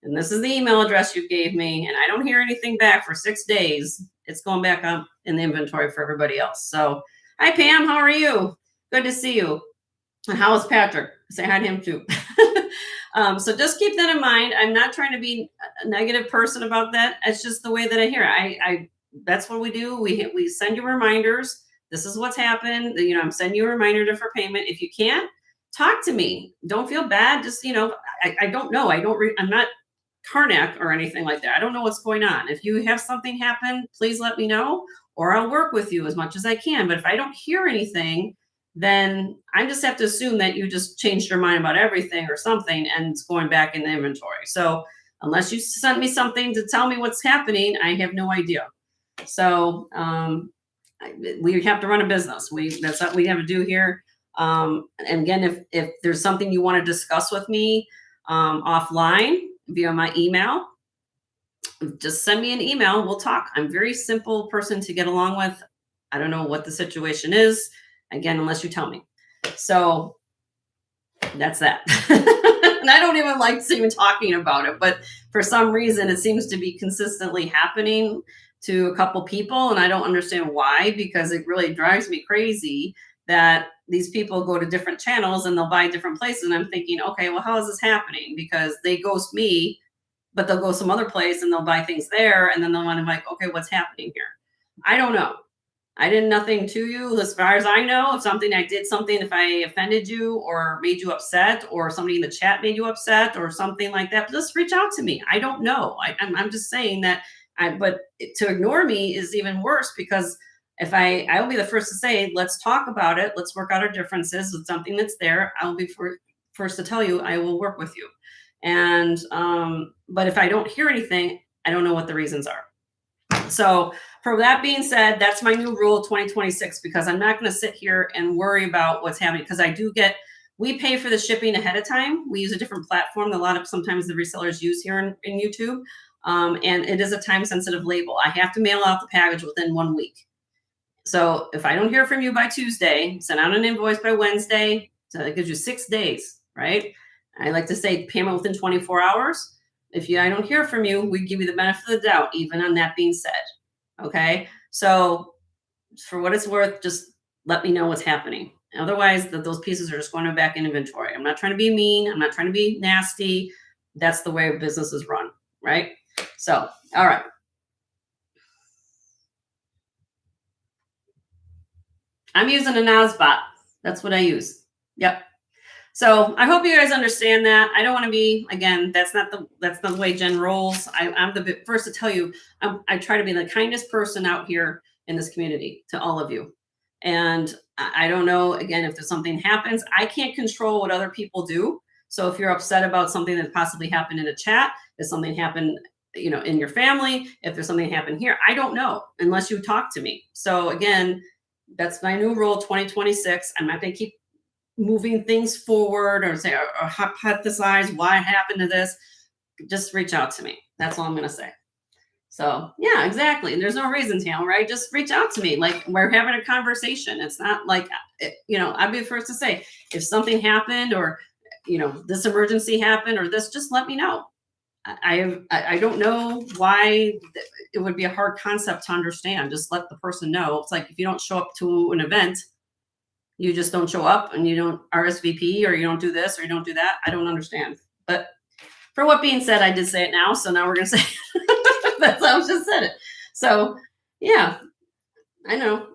and this is the email address you gave me, and I don't hear anything back for 6 days, it's going back up in the inventory for everybody else. So, hi Pam, how are you? Good to see you. And how is Patrick? Say hi to him too. So just keep that in mind. I'm not trying to be a negative person about that. It's just the way that I hear it. That's what we do. We send you reminders. This is what's happened. I'm sending you a reminder for payment. If you can't, talk to me. Don't feel bad. Just I don't know. I'm not Karnak or anything like that. I don't know what's going on. If you have something happen, please let me know, or I'll work with you as much as I can. But if I don't hear anything, then I just have to assume that you just changed your mind about everything or something, and it's going back in the inventory. So unless you sent me something to tell me what's happening, I have no idea. So we have to run a business. That's what we have to do here. And again, if there's something you want to discuss with me offline via my email, just send me an email. We'll talk. I'm a very simple person to get along with. I don't know what the situation is. Again, unless you tell me. So that's that. And I don't even like even talking about it, but for some reason it seems to be consistently happening to a couple people, and I don't understand why, because it really drives me crazy that these people go to different channels and they'll buy different places, and I'm thinking, okay, well, how is this happening? Because they ghost me, but they'll go some other place and they'll buy things there, and then they'll want to like, okay, what's happening here? I don't know. I did nothing to you as far as I know. If I did something, if I offended you or made you upset, or somebody in the chat made you upset or something like that, just reach out to me. I don't know. I'm just saying that. But to ignore me is even worse, because if I will be the first to say, let's talk about it. Let's work out our differences with something that's there. I'll be first to tell you I will work with you. And but if I don't hear anything, I don't know what the reasons are. So for that being said, that's my new rule 2026, because I'm not going to sit here and worry about what's happening, because we pay for the shipping ahead of time. We use a different platform that sometimes the resellers use here in YouTube. And it is a time sensitive label. I have to mail out the package within 1 week. So if I don't hear from you by Tuesday, send out an invoice by Wednesday. So that gives you 6 days, right? I like to say payment within 24 hours. If I don't hear from you, we give you the benefit of the doubt, even on that being said. Okay. So for what it's worth, just let me know what's happening. Otherwise, those pieces are just going back in inventory. I'm not trying to be mean. I'm not trying to be nasty. That's the way business is run, right? So, all right. I'm using a NASBot. That's what I use. Yep. So I hope you guys understand that. I don't want to be, again, that's not the way Jen rolls. I'm the first to tell you, I try to be the kindest person out here in this community to all of you. And I don't know, again, if there's something happens, I can't control what other people do. So if you're upset about something that possibly happened in a chat, if something happened, in your family, if there's something happened here, I don't know unless you talk to me. So again, that's my new rule, 2026. I'm not going to keep moving things forward or say or hypothesize why happened to this. Just reach out to me. That's all I'm going to say. So yeah, exactly. And there's no reason to, right? Just reach out to me. Like we're having a conversation. It's not like, I'd be the first to say if something happened or, this emergency happened or this, just let me know. I don't know why it would be a hard concept to understand. Just let the person know. It's like if you don't show up to an event, you just don't show up and you don't RSVP or you don't do this or you don't do that. I don't understand. But for what being said, I did say it now. So now we're going to say that's how I just said it. So yeah, I know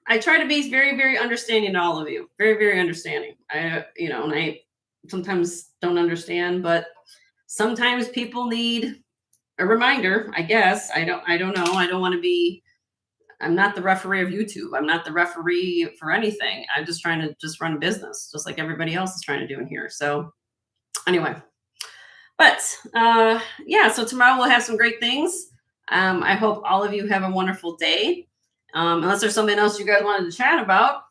I try to be very, very understanding to all of you. Very, very understanding. And I sometimes don't understand, but sometimes people need a reminder, I guess. I don't know. I don't want to be, I'm not the referee of YouTube. I'm not the referee for anything. I'm just trying to just run a business, just like everybody else is trying to do in here. So anyway, but yeah, so tomorrow we'll have some great things. I hope all of you have a wonderful day. Unless there's something else you guys wanted to chat about.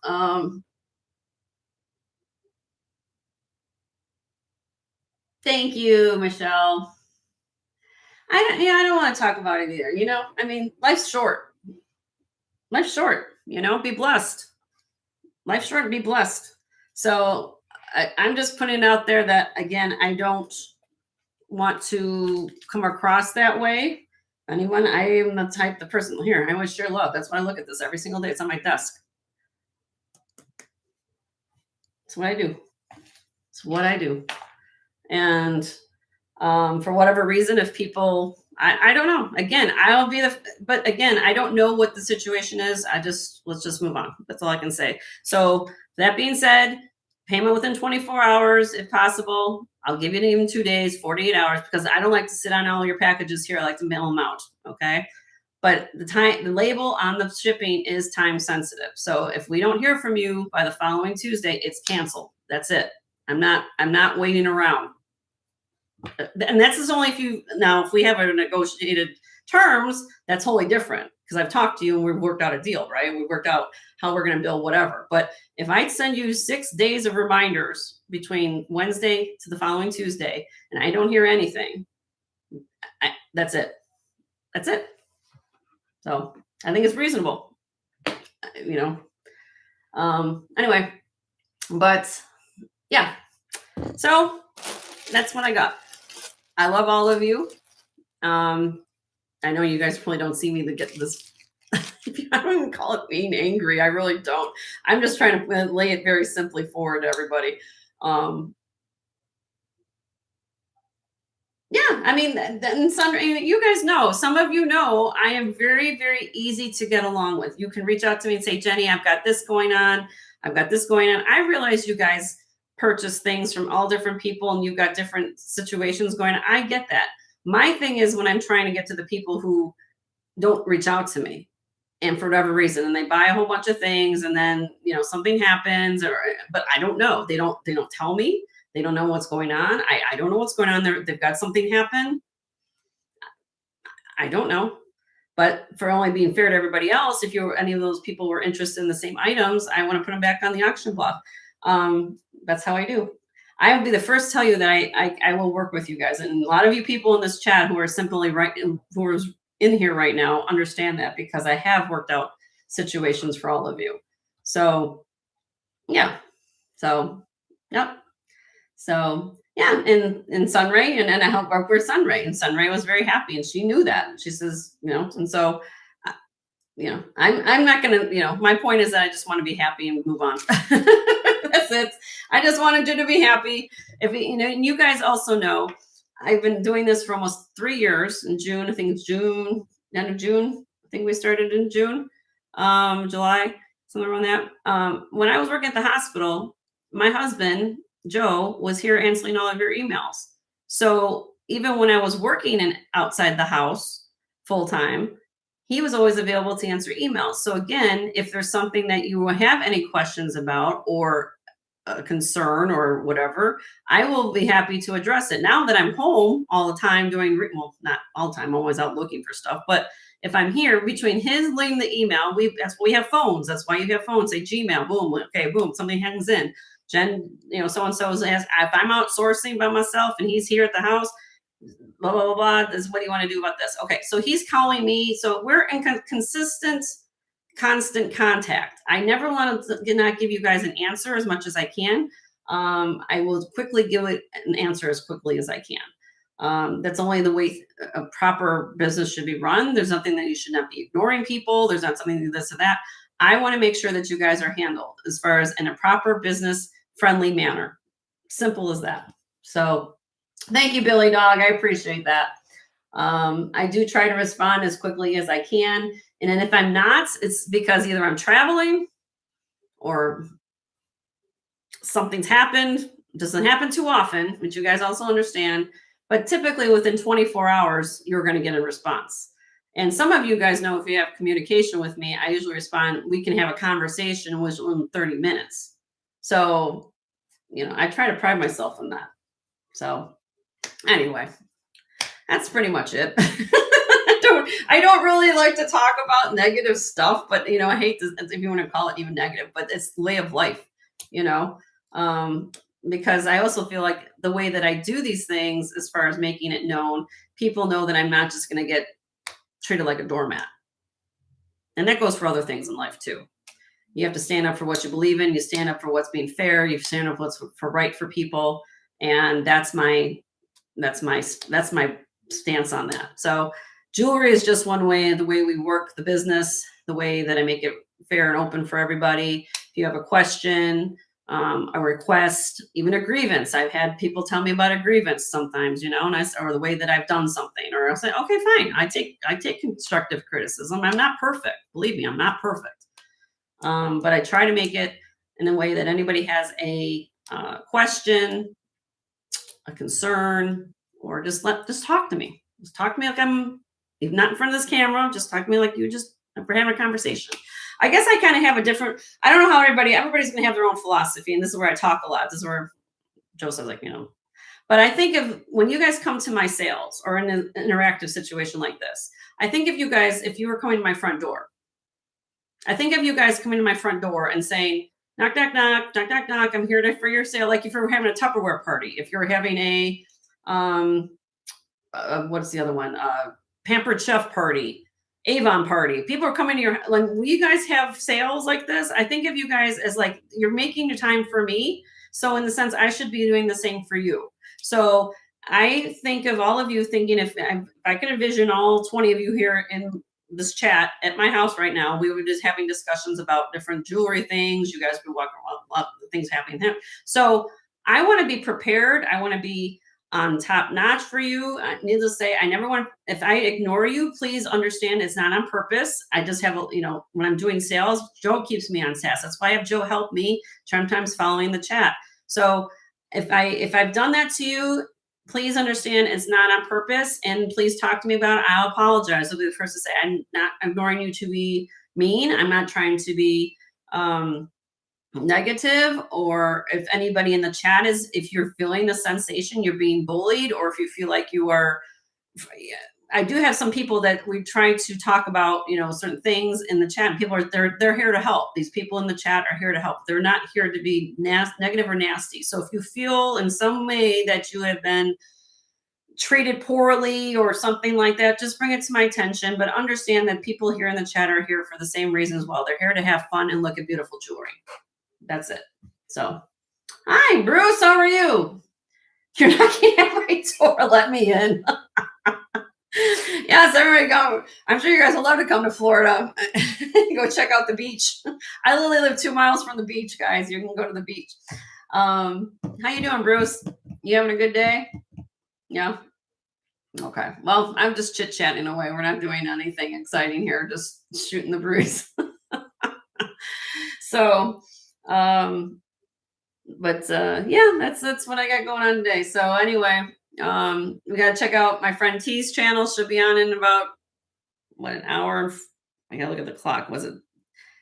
Thank you, Michelle. I don't want to talk about it either. I mean, life's short. Life's short. Be blessed. Life's short. Be blessed. So I'm just putting it out there that again, I don't want to come across that way. Anyone, I am the person here. I always share love. That's why I look at this every single day. It's on my desk. It's what I do. It's what I do. And for whatever reason, if people, I don't know. Again, I'll be but again, I don't know what the situation is. Let's just move on. That's all I can say. So that being said, payment within 24 hours, if possible. I'll give you even 2 days, 48 hours, because I don't like to sit on all your packages here. I like to mail them out. Okay. But the label on the shipping is time sensitive. So if we don't hear from you by the following Tuesday, it's canceled. That's it. I'm not waiting around. And that's just only if we have a negotiated terms, that's wholly different because I've talked to you and we've worked out a deal, right? We worked out how we're going to bill whatever. But if I send you 6 days of reminders between Wednesday to the following Tuesday and I don't hear anything, that's it. That's it. So I think it's reasonable, anyway, but yeah, so that's what I got. I love all of you. I know you guys probably don't see me to get this. I don't even call it being angry. I really don't. I'm just trying to lay it very simply forward to everybody. Yeah, I mean, then you guys know, some of you know, I am very, very easy to get along with. You can reach out to me and say, Jenny, I've got this going on. I've got this going on. I realize you guys purchase things from all different people and you've got different situations going on. I get that. My thing is when I'm trying to get to the people who don't reach out to me and for whatever reason, and they buy a whole bunch of things and then, something happens but I don't know. They don't tell me. They don't know what's going on. I don't know what's going on there. They've got something happen. I don't know. But for only being fair to everybody else, if any of those people were interested in the same items, I want to put them back on the auction block. That's how I do. I will be the first to tell you that I will work with you guys. And a lot of you people in this chat who are simply who are in here right now understand that because I have worked out situations for all of you. So yeah. So, yep. So Yeah, and Sunray, and I helped work with Sunray, and Sunray was very happy, and she knew that. And she says, and so, uh, I'm not gonna, my point is that I just want to be happy and move on. That's it. I just wanted you to be happy. If and you guys also know, I've been doing this for almost 3 years. In June, I think it's June, end of June. I think we started in June, July, somewhere around that. When I was working at the hospital, my husband Joe was here answering all of your emails. So even when I was working outside the house full time, he was always available to answer emails. So again, if there's something that you have any questions about or a concern or whatever, I will be happy to address it. Now that I'm home all the time doing, well, not all the time, I'm always out looking for stuff, but if I'm here between his leaving the email, we have phones. That's why you have phones. Say Gmail, boom, okay, boom, something hangs in. Jen, so and so is if I'm outsourcing by myself and he's here at the house, blah blah blah blah. This, what do you want to do about this? Okay, so he's calling me. So we're in consistent, constant contact. I never want to not give you guys an answer as much as I can. I will quickly give it an answer as quickly as I can. That's only the way a proper business should be run. There's nothing that you should not be ignoring people. There's not something this or that. I want to make sure that you guys are handled as far as in a proper business friendly manner. Simple as that. So thank you, Billy Dog. I appreciate that. I do try to respond as quickly as I can. And then if I'm not, it's because either I'm traveling or something's happened. It doesn't happen too often, which you guys also understand. But typically within 24 hours, you're going to get a response. And some of you guys know if you have communication with me, I usually respond, we can have a conversation within 30 minutes. So, I try to pride myself on that. So anyway, that's pretty much it. I don't really like to talk about negative stuff, but I hate this, if you want to call it even negative, but it's the way of life, because I also feel like the way that I do these things, as far as making it known, people know that I'm not just going to get treated like a doormat. And that goes for other things in life too. You have to stand up for what you believe in. You stand up for what's being fair. You stand up for what's for right for people. And that's my stance on that. So jewelry is just one way, the way we work the business, the way that I make it fair and open for everybody. If you have a question, a request, even a grievance. I've had people tell me about a grievance sometimes, or the way that I've done something, or I'll say, okay, fine. I take constructive criticism. I'm not perfect. Believe me, I'm not perfect. But I try to make it in a way that anybody has a question, a concern, or just talk to me. Just talk to me like I'm not in front of this camera. Just talk to me like we're having a conversation. I guess I kind of have a different, I don't know how everybody's going to have their own philosophy. And this is where I talk a lot. This is where Joe says, but I think of when you guys come to my sales or in an interactive situation like this, I think of you guys, if you were coming to my front door, I think of you guys coming to my front door and saying, knock, knock, knock, knock, knock, knock. I'm here for your sale. Like if you're having a Tupperware party, if you're having a, what's the other one? Pampered Chef party. Avon party. People are coming to your, like, will you guys have sales like this? I think of you guys as like, you're making your time for me. So in the sense, I should be doing the same for you. So I think of all of you thinking, if I could envision all 20 of you here in this chat at my house right now, we were just having discussions about different jewelry things. You guys would walk around, a lot of things happening there. So I want to be prepared. I want to be on top notch for you. Needless to say, I never want, if I ignore you, please understand it's not on purpose. I just have, when I'm doing sales, Joe keeps me on task. That's why I have Joe help me, sometimes following the chat. So if I've done that to you, please understand it's not on purpose, and please talk to me about it. I'll apologize. I'll be the first to say I'm not ignoring you to be mean. I'm not trying to be negative, or if anybody in the chat is, if you're feeling the sensation you're being bullied, or if you feel like you are, I do have some people that we try to talk about, certain things in the chat, and people are, they're here to help. These people in the chat are here to help. They're not here to be negative or nasty. So if you feel in some way that you have been treated poorly or something like that, just bring it to my attention. But understand that people here in the chat are here for the same reason as well. They're here to have fun and look at beautiful jewelry. That's it. So, hi, Bruce. How are you? You're knocking at my door. Let me in. Yes, everybody go. I'm sure you guys would love to come to Florida. Go check out the beach. I literally live 2 miles from the beach, guys. You can go to the beach. How you doing, Bruce? You having a good day? Yeah. Okay. Well, I'm just chit chatting away. We're not doing anything exciting here. Just shooting the breeze. So, um, but yeah, that's what I got going on today. So anyway, we gotta check out my friend T's channel. She'll be on in about what, an hour. I gotta look at the clock. Was it?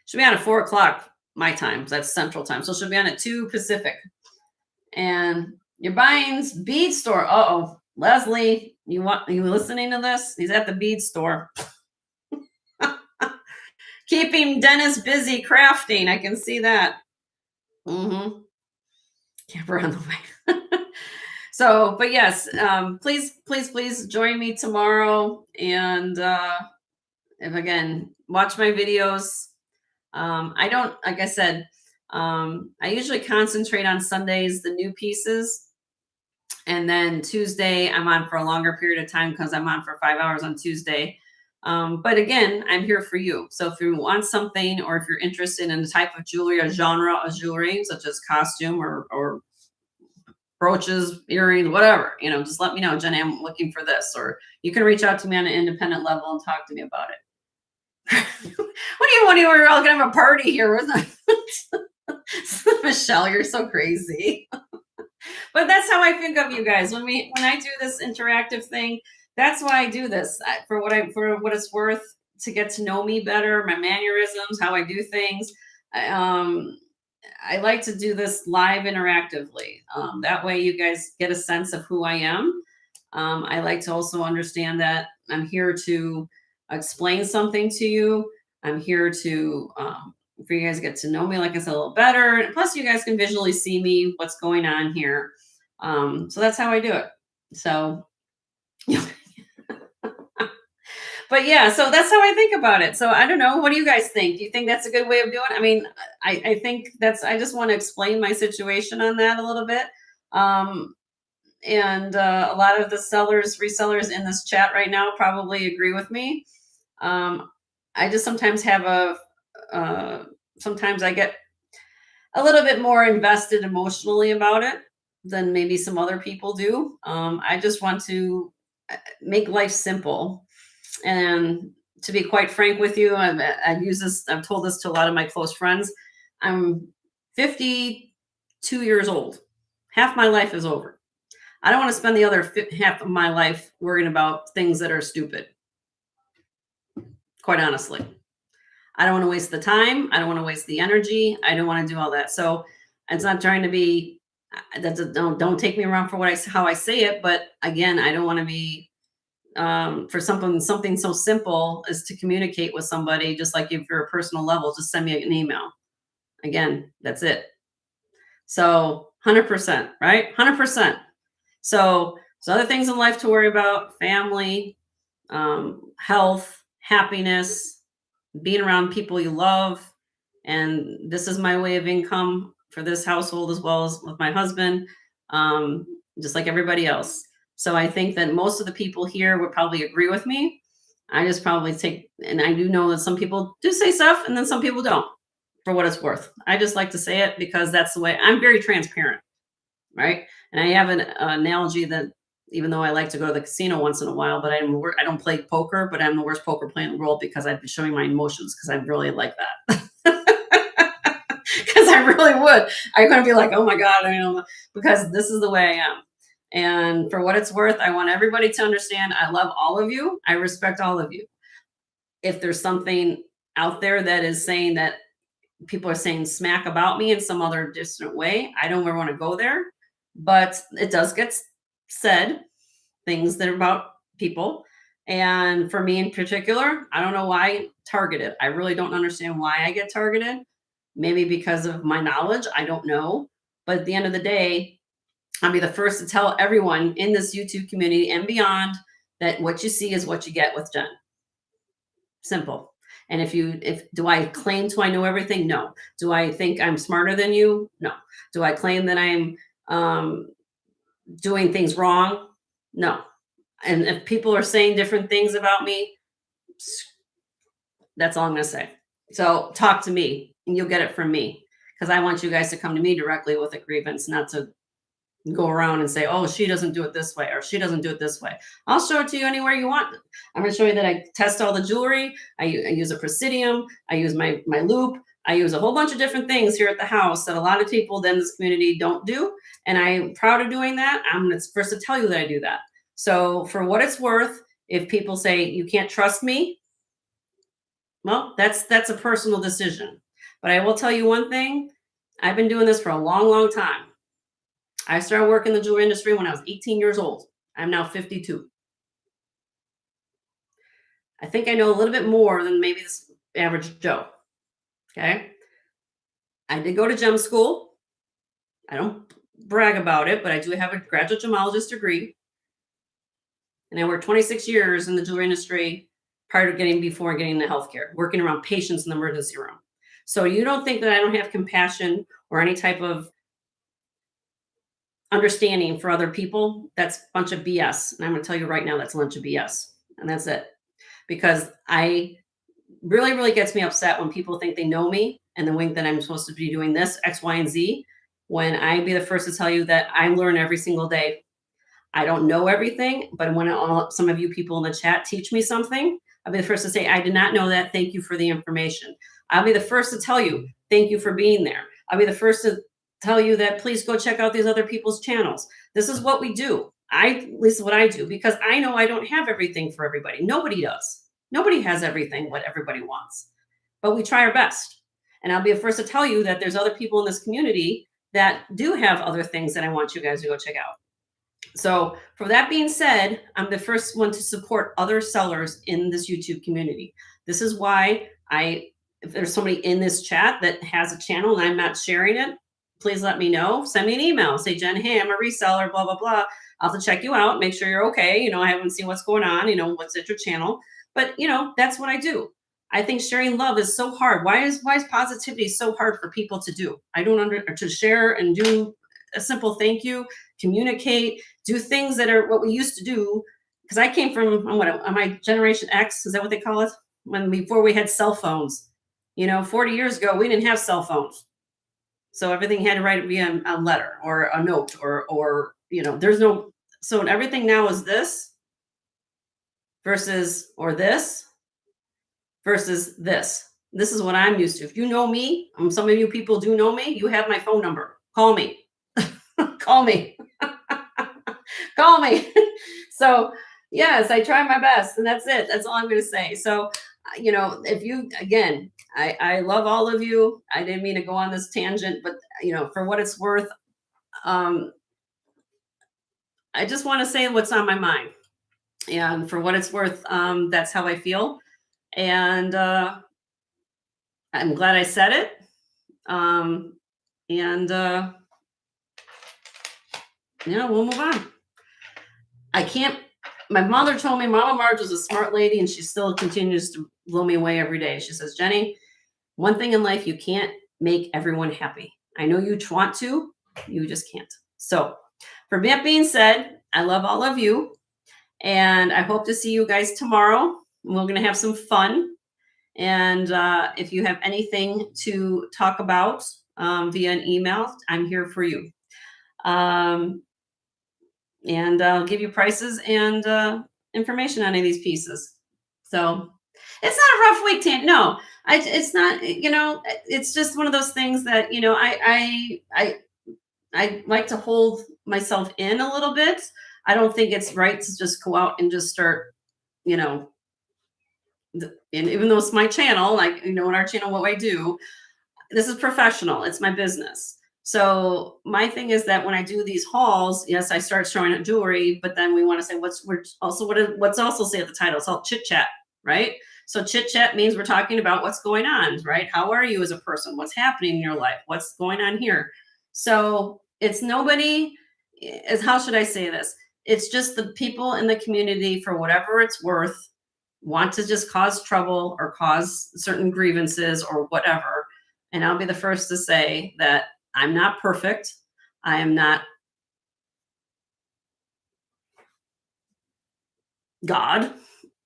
She'll be on at 4 o'clock my time. So that's Central Time. So she'll be on at 2 Pacific. And you're buying bead store. Uh-oh. Leslie, are you listening to this? He's at the bead store. Keeping Dennis busy crafting. I can see that. Mm-hmm. Camper on the way. So, but yes, please join me tomorrow. And if again, watch my videos. I don't, like I said, I usually concentrate on Sundays, the new pieces. And then Tuesday, I'm on for a longer period of time because I'm on for 5 hours on Tuesday. But again, I'm here for you. So if you want something, or if you're interested in a type of jewelry, a genre of jewelry, such as costume or brooches, earrings, whatever, just let me know, Jenny, I'm looking for this. Or you can reach out to me on an independent level and talk to me about it. What do you want? We're all gonna have a party here, wasn't it? Michelle, you're so crazy. But that's how I think of you guys when I do this interactive thing. That's why I do this, for what it's worth, to get to know me better, my mannerisms, how I do things. I like to do this live interactively. That way you guys get a sense of who I am. I like to also understand that I'm here to explain something to you. I'm here to for you guys to get to know me, like I said, a little better. And plus, you guys can visually see me, what's going on here. So that's how I do it. So, but yeah, so that's how I think about it. So I don't know. What do you guys think? Do you think that's a good way of doing it? I mean, I think I just want to explain my situation on that a little bit. And a lot of the resellers in this chat right now probably agree with me. I just sometimes sometimes I get a little bit more invested emotionally about it than maybe some other people do. I just want to make life simple. And to be quite frank with you, I've told this to a lot of my close friends. I'm 52 years old. Half my life is over. I don't want to spend the other half of my life worrying about things that are stupid. Quite honestly, I don't want to waste the time. I don't want to waste the energy. I don't want to do all that. So it's not trying to be, don't take me wrong for how I say it. But again, I don't want to be, for something so simple as to communicate with somebody, just like if you're a personal level, just send me an email. Again, that's it. So 100%, right? 100%. So there's other things in life to worry about: family, health, happiness, being around people you love. And this is my way of income for this household, as well as with my husband, just like everybody else. So I think that most of the people here would probably agree with me. I just probably and I do know that some people do say stuff and then some people don't, for what it's worth. I just like to say it because that's the way I'm very transparent. Right. And I have an analogy that, even though I like to go to the casino once in a while, but I don't play poker, but I'm the worst poker player in the world because I've been showing my emotions, because I really like that. Because I really would. I'm going to be like, oh my God, because this is the way I am. And for what it's worth, I want everybody to understand I love all of you. I respect all of you. If there's something out there that is saying that people are saying smack about me in some other distant way, I don't ever want to go there. But it does get said, things that are about people. And for me in particular, I don't know why targeted. I really don't understand why I get targeted. Maybe because of my knowledge. I don't know. But at the end of the day, I'll be the first to tell everyone in this YouTube community and beyond that what you see is what you get with Jen. Simple. And do I claim I know everything? No. Do I think I'm smarter than you? No. Do I claim that I'm doing things wrong. No. And if people are saying different things about me, that's all I'm going to say. So talk to me and you'll get it from me, because I want you guys to come to me directly with a grievance, not to go around and say, oh, she doesn't do it this way or she doesn't do it this way. I'll show it to you anywhere you want. I'm going to show you that I test all the jewelry. I use a presidium. I use my loop. I use a whole bunch of different things here at the house that a lot of people in this community don't do. And I'm proud of doing that. I'm the first to tell you that I do that. So for what it's worth, if people say you can't trust me, well, that's a personal decision. But I will tell you one thing. I've been doing this for a long, long time. I started working in the jewelry industry when I was 18 years old. I'm now 52. I think I know a little bit more than maybe this average Joe. Okay. I did go to gem school. I don't brag about it, but I do have a graduate gemologist degree. And I worked 26 years in the jewelry industry before getting into healthcare, working around patients in the emergency room. So you don't think that I don't have compassion or any type of understanding for other people? That's a bunch of BS. And I'm going to tell you right now, that's a bunch of BS. And that's it. Because I really, really gets me upset when people think they know me and then think that I'm supposed to be doing this, X, Y, and Z, when I be the first to tell you that I learn every single day. I don't know everything, but when some of you people in the chat teach me something, I'll be the first to say, I did not know that. Thank you for the information. I'll be the first to tell you, thank you for being there. I'll be the first to tell you that please go check out these other people's channels. This is what we do. At least what I do, because I know I don't have everything for everybody. Nobody does. Nobody has everything what everybody wants, but we try our best. And I'll be the first to tell you that there's other people in this community that do have other things that I want you guys to go check out. So for that being said, I'm the first one to support other sellers in this YouTube community. This is why if there's somebody in this chat that has a channel and I'm not sharing it, please let me know. Send me an email. Say, Jen, hey, I'm a reseller, blah, blah, blah. I'll have to check you out, make sure you're okay. I haven't seen what's going on, what's at your channel. But, that's what I do. I think sharing love is so hard. Why is positivity so hard for people to do? I don't to share and do a simple thank you, communicate, do things that are what we used to do. Because I came from, am I Generation X? Is that what they call it? Before we had cell phones. 40 years ago, we didn't have cell phones. So everything had to write via a letter or a note or there's no, so everything now is this versus, or this versus this. This is what I'm used to. If you know me, some of you people do know me, you have my phone number. Call me. Call me. Call me. So yes, I try my best, and that's it. That's all I'm going to say. So, if you, again, I love all of you. I didn't mean to go on this tangent, but for what it's worth, I just want to say what's on my mind. And for what it's worth, that's how I feel. And I'm glad I said it. We'll move on. My mother told me Mama Marge was a smart lady, and she still continues to blow me away every day. She says, Jenny, one thing in life, you can't make everyone happy. I know you want to, you just can't. So for that being said, I love all of you, and I hope to see you guys tomorrow. We're going to have some fun. And if you have anything to talk about via an email, I'm here for you. And I'll give you prices and information on any of these pieces. So it's not a rough week, Tan. No, it's not. It's just one of those things that I like to hold myself in a little bit. I don't think it's right to just go out and just start, and even though it's my channel, in our channel, what I do, this is professional. It's my business. So my thing is that when I do these hauls, yes, I start showing up jewelry, but then we want to say what's also say at the title. It's all chit chat, right? So chit chat means we're talking about what's going on, right? How are you as a person? What's happening in your life? What's going on here? So it's how should I say this? It's just the people in the community, for whatever it's worth, want to just cause trouble or cause certain grievances or whatever. And I'll be the first to say that I'm not perfect. I am not God,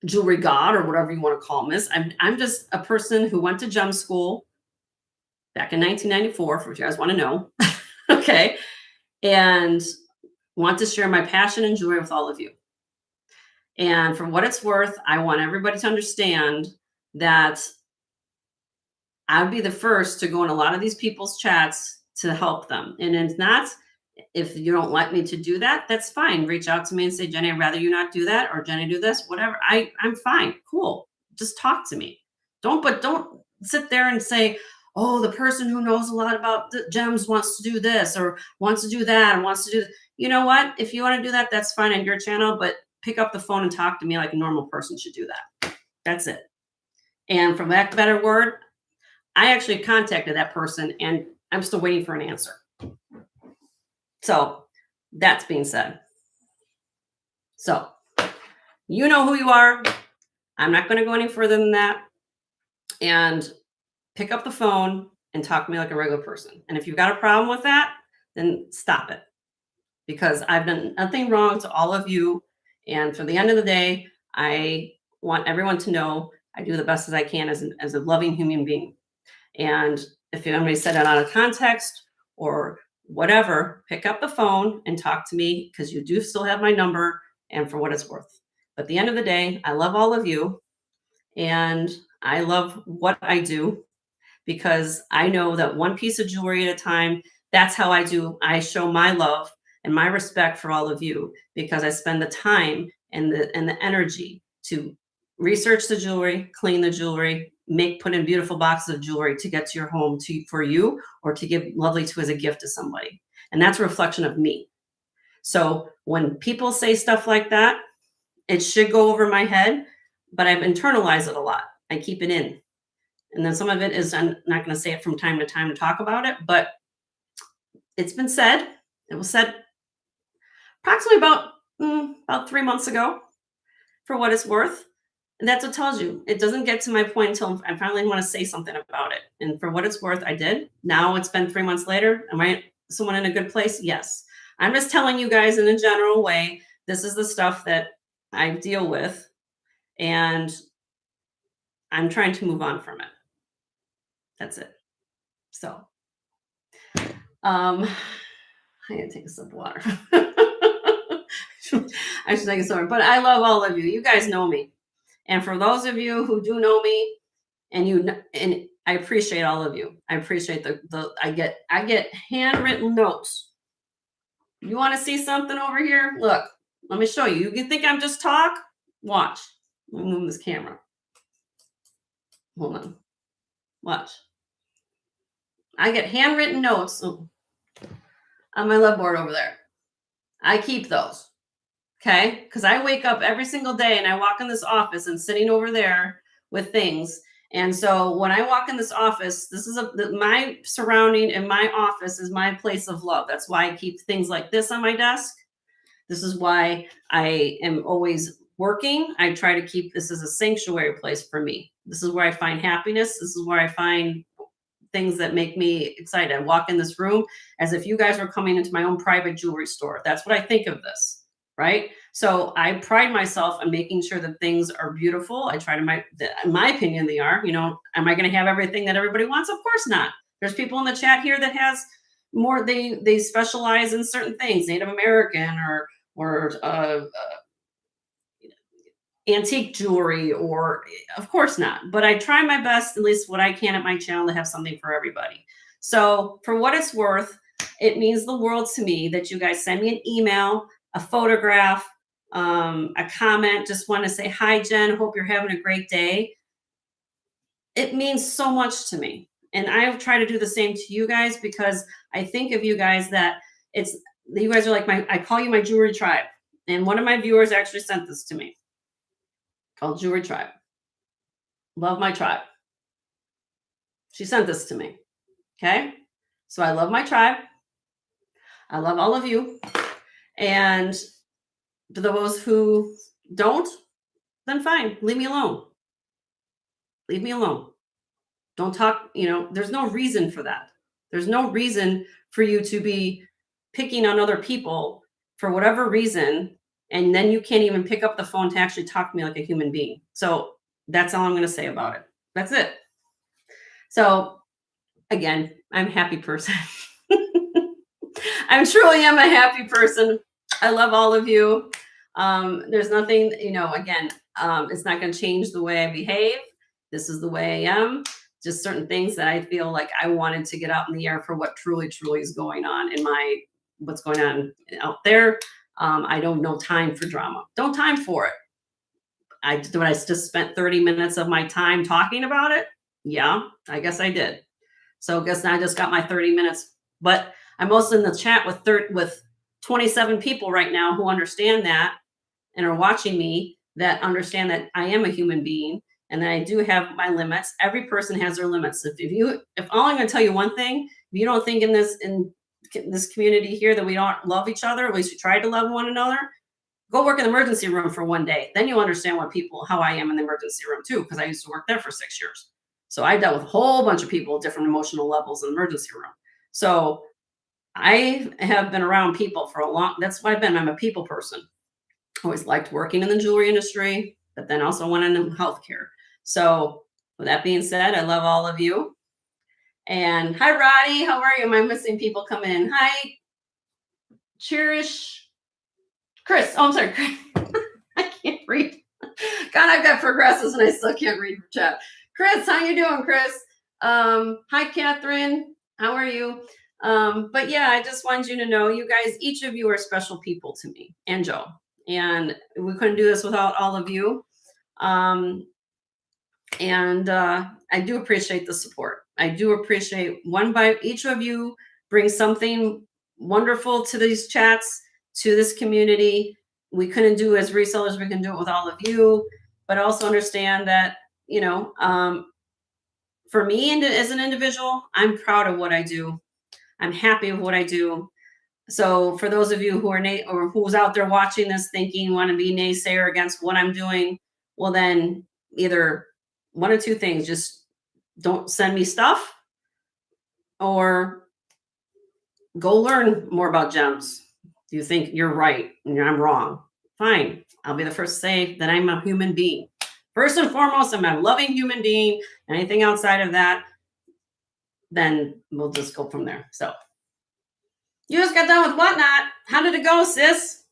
jewelry god, or whatever you want to call this. I'm just a person who went to gem school back in 1994, for what you guys want to know. Okay. And want to share my passion and joy with all of you. And for what it's worth, I want everybody to understand that I would be the first to go in a lot of these people's chats to help them. And it's not, if you don't like me to do that, that's fine. Reach out to me and say, Jenny, I'd rather you not do that, or Jenny, do this, whatever. I'm fine. Cool. Just talk to me. Don't sit there and say, oh, the person who knows a lot about the gems wants to do this or wants to do that and wants to do. You know what? If you want to do that, that's fine on your channel, but pick up the phone and talk to me like a normal person should do that. That's it. And from that better word, I actually contacted that person and I'm still waiting for an answer. So that's being said. So you know who you are. I'm not going to go any further than that. And pick up the phone and talk to me like a regular person. And if you've got a problem with that, then stop it. Because I've done nothing wrong to all of you. And for the end of the day, I want everyone to know I do the best as I can as a loving human being. And if anybody said it out of context or whatever, pick up the phone and talk to me, because you do still have my number, and for what it's worth. But at the end of the day, I love all of you and I love what I do, because I know that one piece of jewelry at a time, that's how I show my love and my respect for all of you, because I spend the time and the energy to research the jewelry, clean the jewelry, put in beautiful boxes of jewelry to get to your home for you, or to give lovely to as a gift to somebody. And that's a reflection of me. So when people say stuff like that, it should go over my head, but I've internalized it a lot. I keep it in. And then some of it is, I'm not going to say it from time to time to talk about it, but it's been said. It was said approximately about 3 months ago, for what it's worth. And that's what tells you. It doesn't get to my point until I finally want to say something about it. And for what it's worth, I did. Now it's been 3 months later. Am I someone in a good place? Yes. I'm just telling you guys in a general way, this is the stuff that I deal with. And I'm trying to move on from it. That's it. So, I gotta take a sip of water. I should take a sip, but I love all of you. You guys know me. And for those of you who do know me, and I appreciate all of you. I appreciate I get handwritten notes. You want to see something over here? Look, let me show you. You think I'm just talk? Watch. Let me move this camera. Hold on. Watch. I get handwritten notes on my love board over there. I keep those. Okay? Because I wake up every single day and I walk in this office and sitting over there with things. And so when I walk in this office, this is my surrounding and my office is my place of love. That's why I keep things like this on my desk. This is why I am always working. I try to keep this as a sanctuary place for me. This is where I find happiness. This is where I find things that make me excited. I walk in this room as if you guys were coming into my own private jewelry store. That's what I think of this. Right? So I pride myself on making sure that things are beautiful. I try to, in my opinion, they are. Am I going to have everything that everybody wants? Of course not. There's people in the chat here that has more. They specialize in certain things, Native American or antique jewelry, or of course not. But I try my best, at least what I can at my channel, to have something for everybody. So for what it's worth, it means the world to me that you guys send me an email, a photograph, a comment, just want to say, hi, Jen, hope you're having a great day. It means so much to me. And I try to do the same to you guys, because I think of you guys that you guys are like I call you my jewelry tribe. And one of my viewers actually sent this to me, called Jewelry Tribe. Love my tribe. She sent this to me. Okay. So I love my tribe. I love all of you. And to those who don't, then fine, leave me alone. Leave me alone. Don't talk, there's no reason for that. There's no reason for you to be picking on other people for whatever reason And then you can't even pick up the phone to actually talk to me like a human being. So that's all I'm going to say about it. That's it. So again, I'm a happy person. I truly am a happy person. I love all of you. There's nothing, again, it's not going to change the way I behave. This is the way I am. Just certain things that I feel like I wanted to get out in the air for what truly, truly is going on in what's going on out there. I don't know time for drama. Don't time for it. I just spent 30 minutes of my time talking about it. Yeah, I guess I did. So I guess I just got my 30 minutes, but I'm also in the chat with 27 people right now who understand that and are watching me, that understand that I am a human being and that I do have my limits. Every person has their limits. If all I'm going to tell you one thing, if you don't think in this community here that we don't love each other, at least we try to love one another, go work in the emergency room for one day. Then you'll understand how I am in the emergency room too, because I used to work there for 6 years. So I dealt with a whole bunch of people, different emotional levels in the emergency room. So I have been around people for that's what I've been. I'm a people person. Always liked working in the jewelry industry, but then also went into healthcare. So with that being said, I love all of you. And hi, Roddy. How are you? Am I missing people coming in? Hi, Cherish. Chris. Oh, I'm sorry. I can't read. God, I've got progressives and I still can't read the chat. Chris, how you doing, Chris? Hi, Catherine. How are you? But yeah, I just wanted you to know, you guys, each of you are special people to me and Joe. And we couldn't do this without all of you. I do appreciate the support. I do appreciate each of you brings something wonderful to these chats, to this community. We couldn't do as resellers, we can do it with all of you, but also understand that, for me and as an individual, I'm proud of what I do. I'm happy with what I do. So for those of you who are or who's out there watching this thinking want to be naysayer against what I'm doing, well then either one or two things, just don't send me stuff or go learn more about gems. You think you're right and I'm wrong. Fine. I'll be the first to say that I'm a human being. First and foremost, I'm a loving human being. Anything outside of that, then we'll just go from there. So you just got done with Whatnot. How did it go, sis?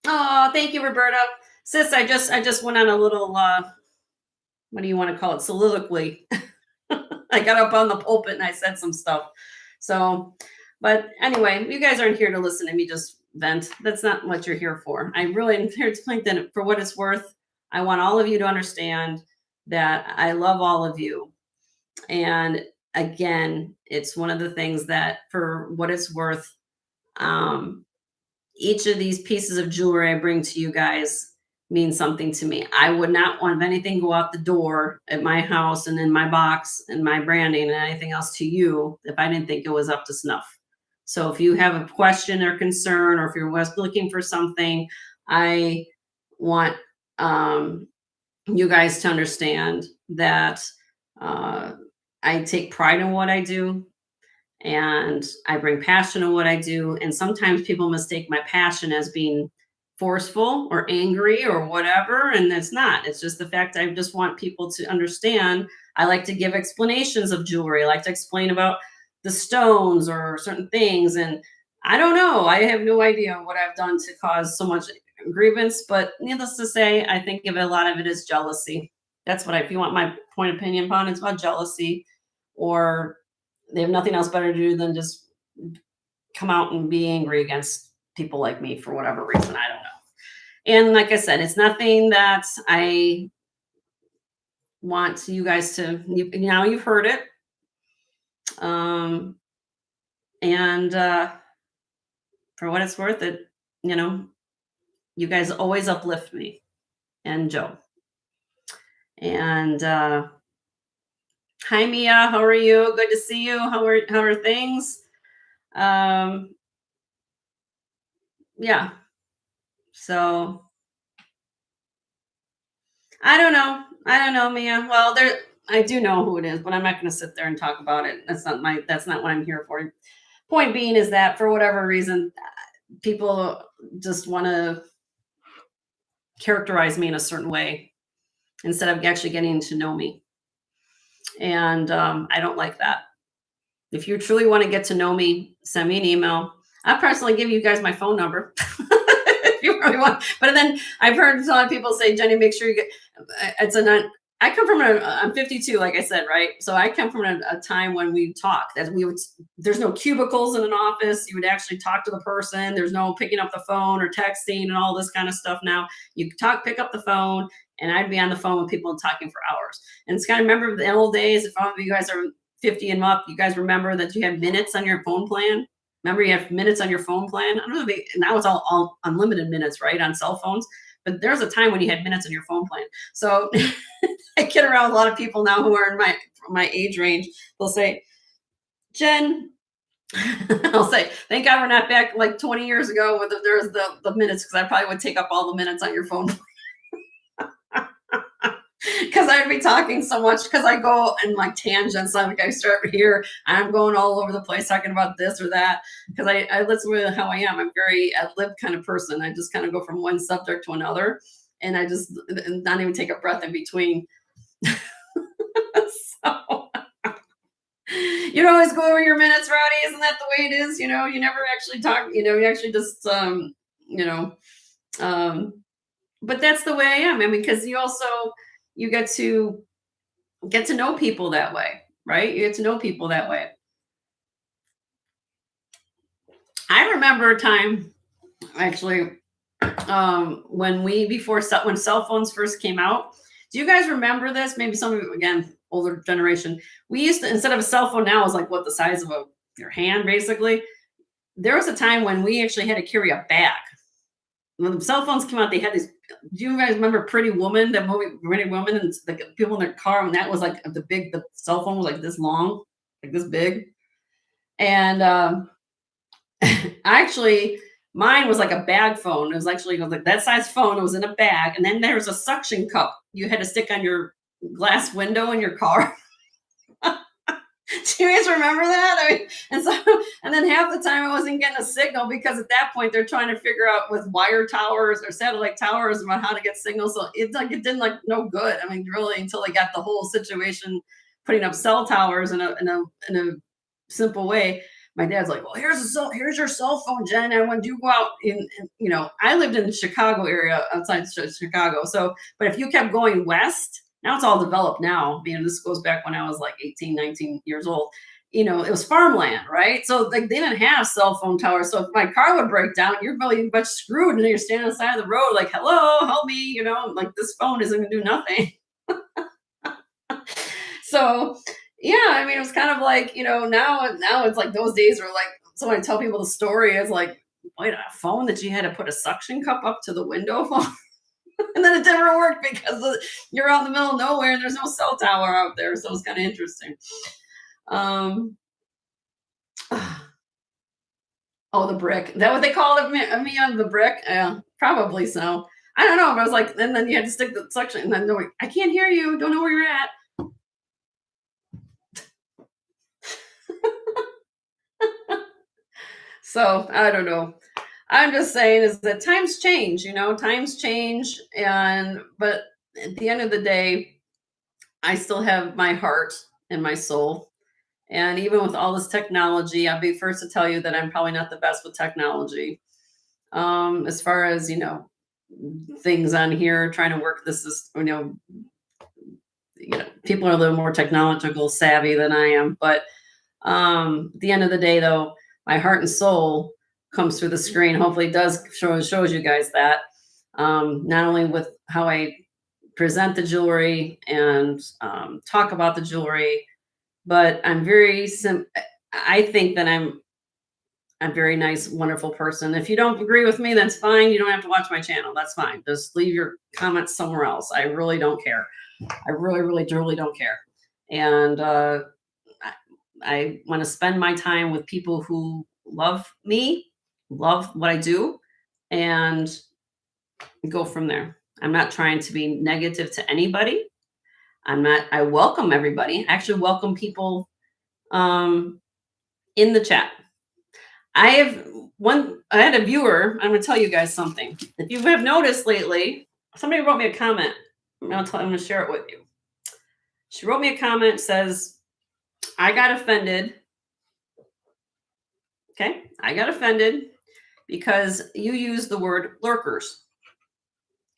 Oh, thank you, Roberta. Sis, I just went on a little what do you want to call it? Soliloquy. I got up on the pulpit and I said some stuff. So, but anyway, you guys aren't here to listen to me just vent. That's not what you're here for. I really am here to explain that for what it's worth. I want all of you to understand that I love all of you. And again, it's one of the things that for what it's worth, each of these pieces of jewelry I bring to you guys means something to me. I would not want anything go out the door at my house and in my box and my branding and anything else to you if I didn't think it was up to snuff. So if you have a question or concern, or if you're looking for something, I want you guys to understand that I take pride in what I do. And I bring passion in what I do. And sometimes people mistake my passion as being forceful or angry or whatever. And it's not. It's just the fact I just want people to understand. I like to give explanations of jewelry. I like to explain about the stones or certain things. And I don't know. I have no idea what I've done to cause so much grievance. But needless to say, I think a lot of it is jealousy. That's what if you want my point of opinion upon, it's about jealousy, or they have nothing else better to do than just come out and be angry against people like me for whatever reason. I don't know. And like I said, it's nothing that I want you guys to, now you've heard it. And for what it's worth, you guys always uplift me and Joe. And hi, Mia. How are you? Good to see you. How are things? Yeah. So I don't know, Mia. Well, I do know who it is, but I'm not going to sit there and talk about it. That's not what I'm here for. Point being is that for whatever reason, people just want to characterize me in a certain way instead of actually getting to know me. And I don't like that. If you truly want to get to know me, send me an email. I personally give you guys my phone number if you really want. But then I've heard a lot of people say, Jenny, make sure you get. It's a non. I come from a. I'm 52, like I said, right? So I come from a time when we talked. That we would. There's no cubicles in an office. You would actually talk to the person. There's no picking up the phone or texting and all this kind of stuff. Now you talk, pick up the phone, and I'd be on the phone with people and talking for hours. And it's kind of remember the old days. If all of you guys are 50 and up, you guys remember that you had minutes on your phone plan? Remember you have minutes on your phone plan? I don't know if now it's all unlimited minutes, right? On cell phones. But there's a time when you had minutes on your phone plan. So I kid around with a lot of people now who are in my age range. They'll say, Jen, I'll say, thank God we're not back like 20 years ago with there's the minutes, because I probably would take up all the minutes on your phone. Because I'd be talking so much, because I go in like tangents. Like I start here, I'm going all over the place talking about this or that, because that's really how I am. I'm very ad-lib kind of person. I just kind of go from one subject to another, and I just not even take a breath in between. So you don't always go over your minutes, Rowdy. Isn't that the way it is? You never actually talk. You actually just you know but that's the way I am. I mean, because you get to know people that way, right? You get to know people that way. I remember a time actually when cell phones first came out. Do you guys remember this? Maybe some of you, again, older generation. We used to, instead of a cell phone now is like what, the size of your hand, basically. There was a time when we actually had to carry a bag. When the cell phones came out, they had these. Do you guys remember Pretty Woman, that movie Pretty Woman, and the people in their car, and that was like the cell phone was like this long, like this big. And actually mine was like a bag phone. It was actually like that size phone. It was in a bag, and then there was a suction cup you had to stick on your glass window in your car. Do you guys remember that? I mean, and then half the time I wasn't getting a signal, because at that point they're trying to figure out with wire towers or satellite towers about how to get signals. So it didn't like no good. I mean, really, until they got the whole situation putting up cell towers in a simple way. My dad's like, well, here's your cell phone, Jen. And when you go out I lived in the Chicago area, outside Chicago. So, but if you kept going west, now it's all developed now. This goes back when I was like 18, 19 years old. It was farmland, right? So like they didn't have cell phone towers. So if my car would break down, you're really much screwed, and you're standing on the side of the road like, hello, help me, like this phone isn't gonna do nothing. So yeah, it was kind of like, now it's like those days are like, so when I tell people the story, it's like, wait, a phone that you had to put a suction cup up to the window phone? And then it never worked because you're out in the middle of nowhere and there's no cell tower out there. So it's kind of interesting. Oh, the brick. Is that what they called me on the brick? Yeah, probably so. I don't know. But I was like, and then you had to stick the suction, and then I can't hear you. Don't know where you're at. So I don't know. I'm just saying is that times change, times change. But at the end of the day, I still have my heart and my soul. And even with all this technology, I'll be first to tell you that I'm probably not the best with technology. As far as, things on here, trying to work this is, people are a little more technological savvy than I am. But at the end of the day, though, my heart and soul comes through the screen. Hopefully it does shows you guys that. Not only with how I present the jewelry and talk about the jewelry, but I'm very I think that I'm a very nice, wonderful person. If you don't agree with me, that's fine. You don't have to watch my channel. That's fine. Just leave your comments somewhere else. I really don't care. I really, really, truly don't care. And I want to spend my time with people who love me, love what I do, and go from there. I'm not trying to be negative to anybody. I welcome everybody. I actually welcome people in the chat. I had a viewer. I'm going to tell you guys something. If you have noticed lately, somebody wrote me a comment. I'm going to share it with you. She wrote me a comment, says, I got offended. Okay. I got offended because you use the word lurkers.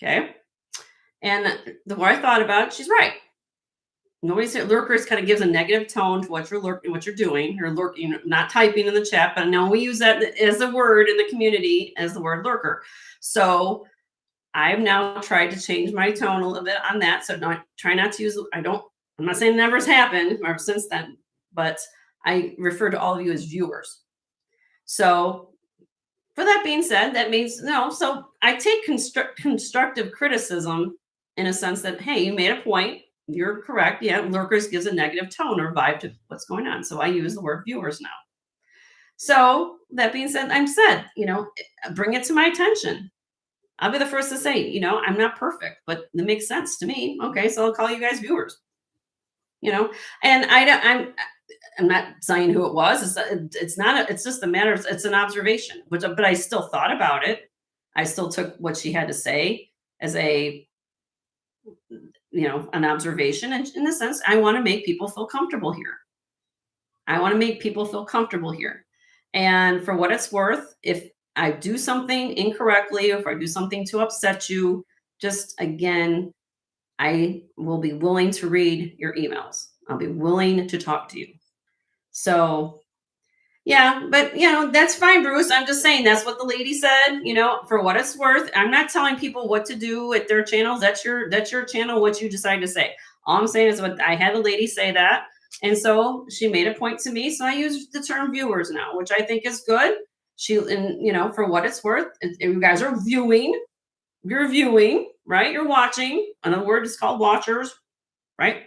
Okay. And the more I thought about it, she's right. Nobody said lurkers kind of gives a negative tone to what you're lurking, what you're doing. You're lurking, not typing in the chat, but no, we use that as a word in the community as the word lurker. So I've now tried to change my tone a little bit on that. So not try not to use. I'm not saying it never has happened ever since then, but I refer to all of you as viewers. So for that being said, that means no. So I take constructive criticism in a sense that, hey, you made a point. You're correct. Yeah, lurkers gives a negative tone or vibe to what's going on. So I use the word viewers now. So that being said, bring it to my attention. I'll be the first to say, I'm not perfect, but it makes sense to me. Okay, so I'll call you guys viewers. And I'm not saying who it was. It's not. It's just a matter. It's an observation. But I still thought about it. I still took what she had to say as an observation. And in the sense, I want to make people feel comfortable here. I want to make people feel comfortable here. And for what it's worth, if I do something incorrectly, or if I do something to upset you, just again, I will be willing to read your emails. I'll be willing to talk to you. So, yeah, but that's fine, Bruce. I'm just saying that's what the lady said. For what it's worth, I'm not telling people what to do at their channels. That's your channel. What you decide to say. All I'm saying is what I had the lady say that, and so she made a point to me. So I use the term viewers now, which I think is good. For what it's worth, you guys are viewing. You're viewing, right? You're watching. Another word is called watchers, right?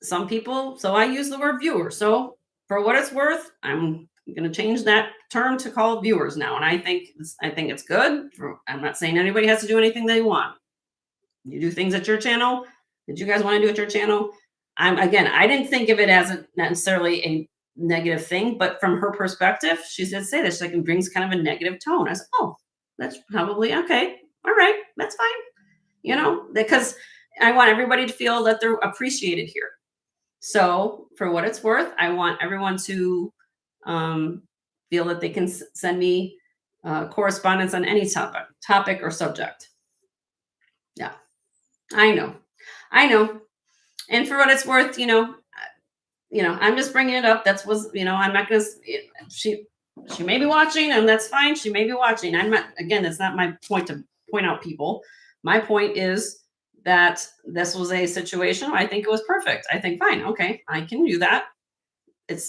Some people, so I use the word viewer. So for what it's worth, I'm going to change that term to call viewers now. And I think it's good. I'm not saying anybody has to do anything they want. You do things at your channel that you guys want to do at your channel. I didn't think of it as necessarily a negative thing, but from her perspective, she did say this, it brings kind of a negative tone. I said, oh, that's probably okay. All right, that's fine. Because I want everybody to feel that they're appreciated here. So for what it's worth, I want everyone to feel that they can send me correspondence on any topic or subject. Yeah, I know. And for what it's worth, I'm just bringing it up. I'm not going to, she may be watching, and that's fine. She may be watching. It's not my point to point out people. My point is that this was a situation where I think it was perfect. I think, fine, okay, I can do that. If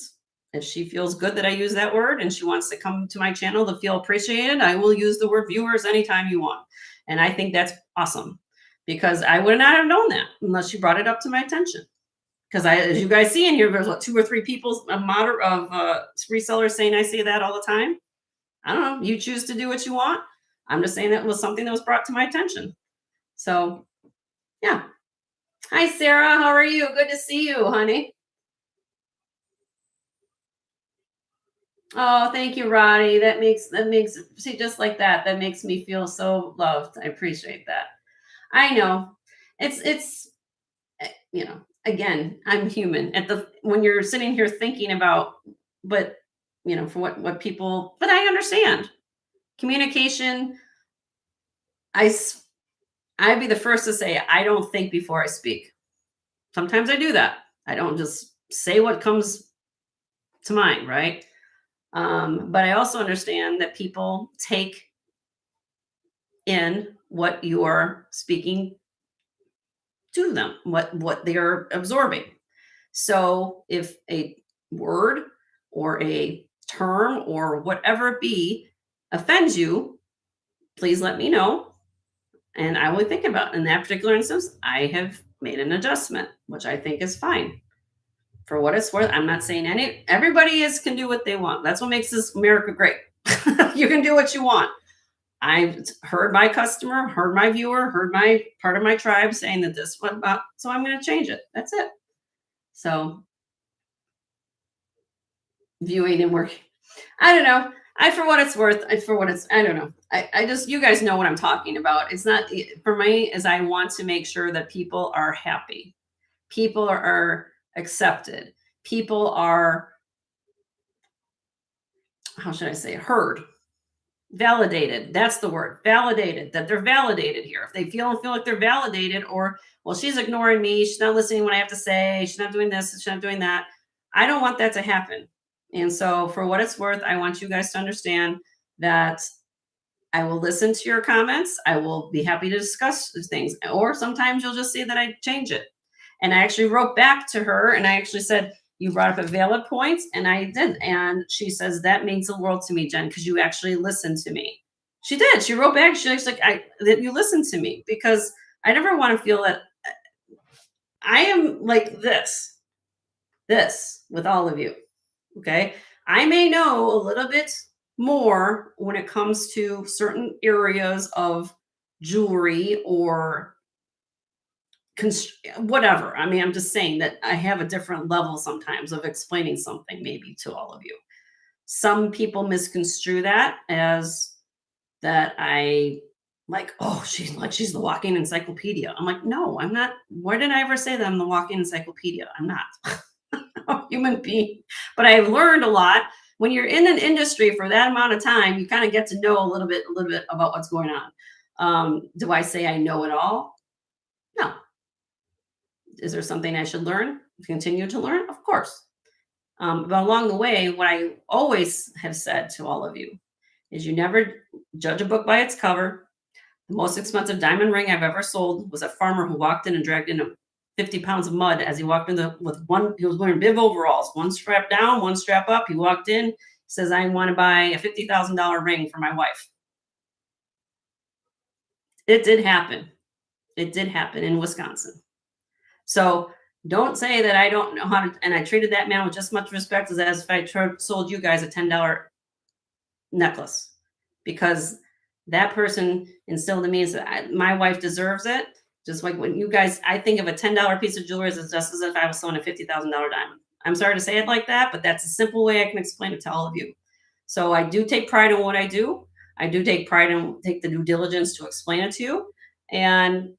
she feels good that I use that word and she wants to come to my channel to feel appreciated, I will use the word viewers anytime you want. And I think that's awesome, because I would not have known that unless you brought it up to my attention. Because as you guys see in here, there's 2 or 3 people, resellers saying I say that all the time. I don't know. You choose to do what you want. I'm just saying that was something that was brought to my attention. So, yeah. Hi, Sarah. How are you? Good to see you, honey. Oh, thank you, Ronnie. That makes see, just like that. That makes me feel so loved. I appreciate that. I know. It's again, I'm human. When you're sitting here thinking about, but for what people, but I understand communication. I'd be the first to say I don't think before I speak. Sometimes I do that. I don't just say what comes to mind, right? But I also understand that people take in what you're speaking to them, what they're absorbing. So if a word or a term or whatever it be offends you, please let me know. And I will think about it. In that particular instance, I have made an adjustment, which I think is fine. For what it's worth, I'm not saying everybody can do what they want. That's what makes this America great. You can do what you want. I've heard my customer, heard my viewer, heard my part of my tribe saying that this went about, so I'm going to change it. That's it. So viewing and working. I don't know. For what it's worth, for what it's, I don't know. I just, you guys know what I'm talking about. It's not, for me, is I want to make sure that people are happy. People are accepted. People are, how should I say, heard, validated. That's the word, validated, that they're validated here. If they feel like they're validated, or, well, she's ignoring me, she's not listening to what I have to say, she's not doing this, she's not doing that. I don't want that to happen. And so, for what it's worth, I want you guys to understand that I will listen to your comments. I will be happy to discuss things. Or sometimes you'll just see that I change it. And I actually wrote back to her and I actually said, you brought up a valid point. And I did. And she says, that means the world to me, Jen, because you actually listened to me. She did. She wrote back. She's like, that you listened to me, because I never want to feel that I am like this with all of you. Okay. I may know a little bit more when it comes to certain areas of jewelry or whatever. I mean, I'm just saying that I have a different level sometimes of explaining something maybe to all of you. Some people misconstrue that as that I like, oh, she's the walking encyclopedia. I'm like, no, I'm not. Why did I ever say that I'm the walking encyclopedia? I'm not. A human being. But I've learned a lot. When you're in an industry for that amount of time, you kind of get to know a little bit about what's going on. Do I say I know it all? No. Is there something I should learn? Continue to learn? Of course. But along the way, what I always have said to all of you is you never judge a book by its cover. The most expensive diamond ring I've ever sold was a farmer who walked in and dragged in 50 pounds of mud as he walked in with one. He was wearing bib overalls, one strap down, one strap up. He walked in, says, I want to buy a $50,000 ring for my wife. It did happen. It did happen in Wisconsin. So don't say that I don't know how to, and I treated that man with just as much respect as if I sold you guys a $10 necklace, because that person instilled in me is that my wife deserves it. Just like when you guys, I think of a $10 piece of jewelry as just as if I was selling a $50,000 diamond. I'm sorry to say it like that, but that's a simple way I can explain it to all of you. So I do take pride in what I do. I do take pride and take the due diligence to explain it to you. And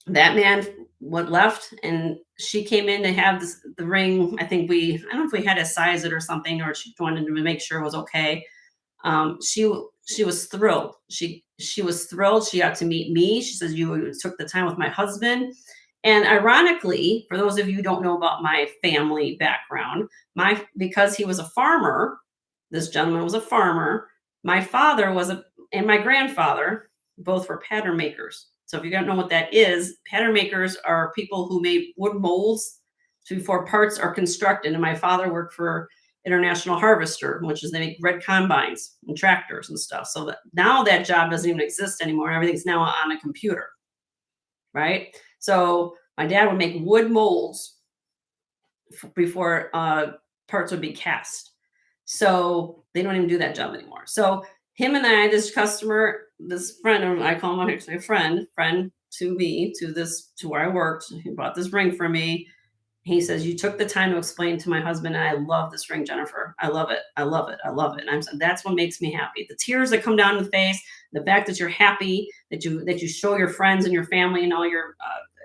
that man went left, and she came in to have the ring. I don't know if we had to size it or something, or she wanted to make sure it was okay. She was thrilled. She was thrilled. She got to meet me. She says, you took the time with my husband. And ironically, for those of you who don't know about my family background, because he was a farmer, this gentleman was a farmer. My father and my grandfather both were pattern makers. So if you don't know what that is, pattern makers are people who made wood molds before parts are constructed. And my father worked for International Harvester, which is they make red combines and tractors and stuff. So now that job doesn't even exist anymore. Everything's now on a computer, right? So my dad would make wood molds before parts would be cast. So they don't even do that job anymore. So him and I, this customer, this friend, I call him actually a friend to me, to where I worked, he bought this ring for me. He says, you took the time to explain to my husband, and I love this ring, Jennifer. I love it. I love it. I love it. And I'm saying that's what makes me happy. The tears that come down the face, the fact that you're happy, that you show your friends and your family and all your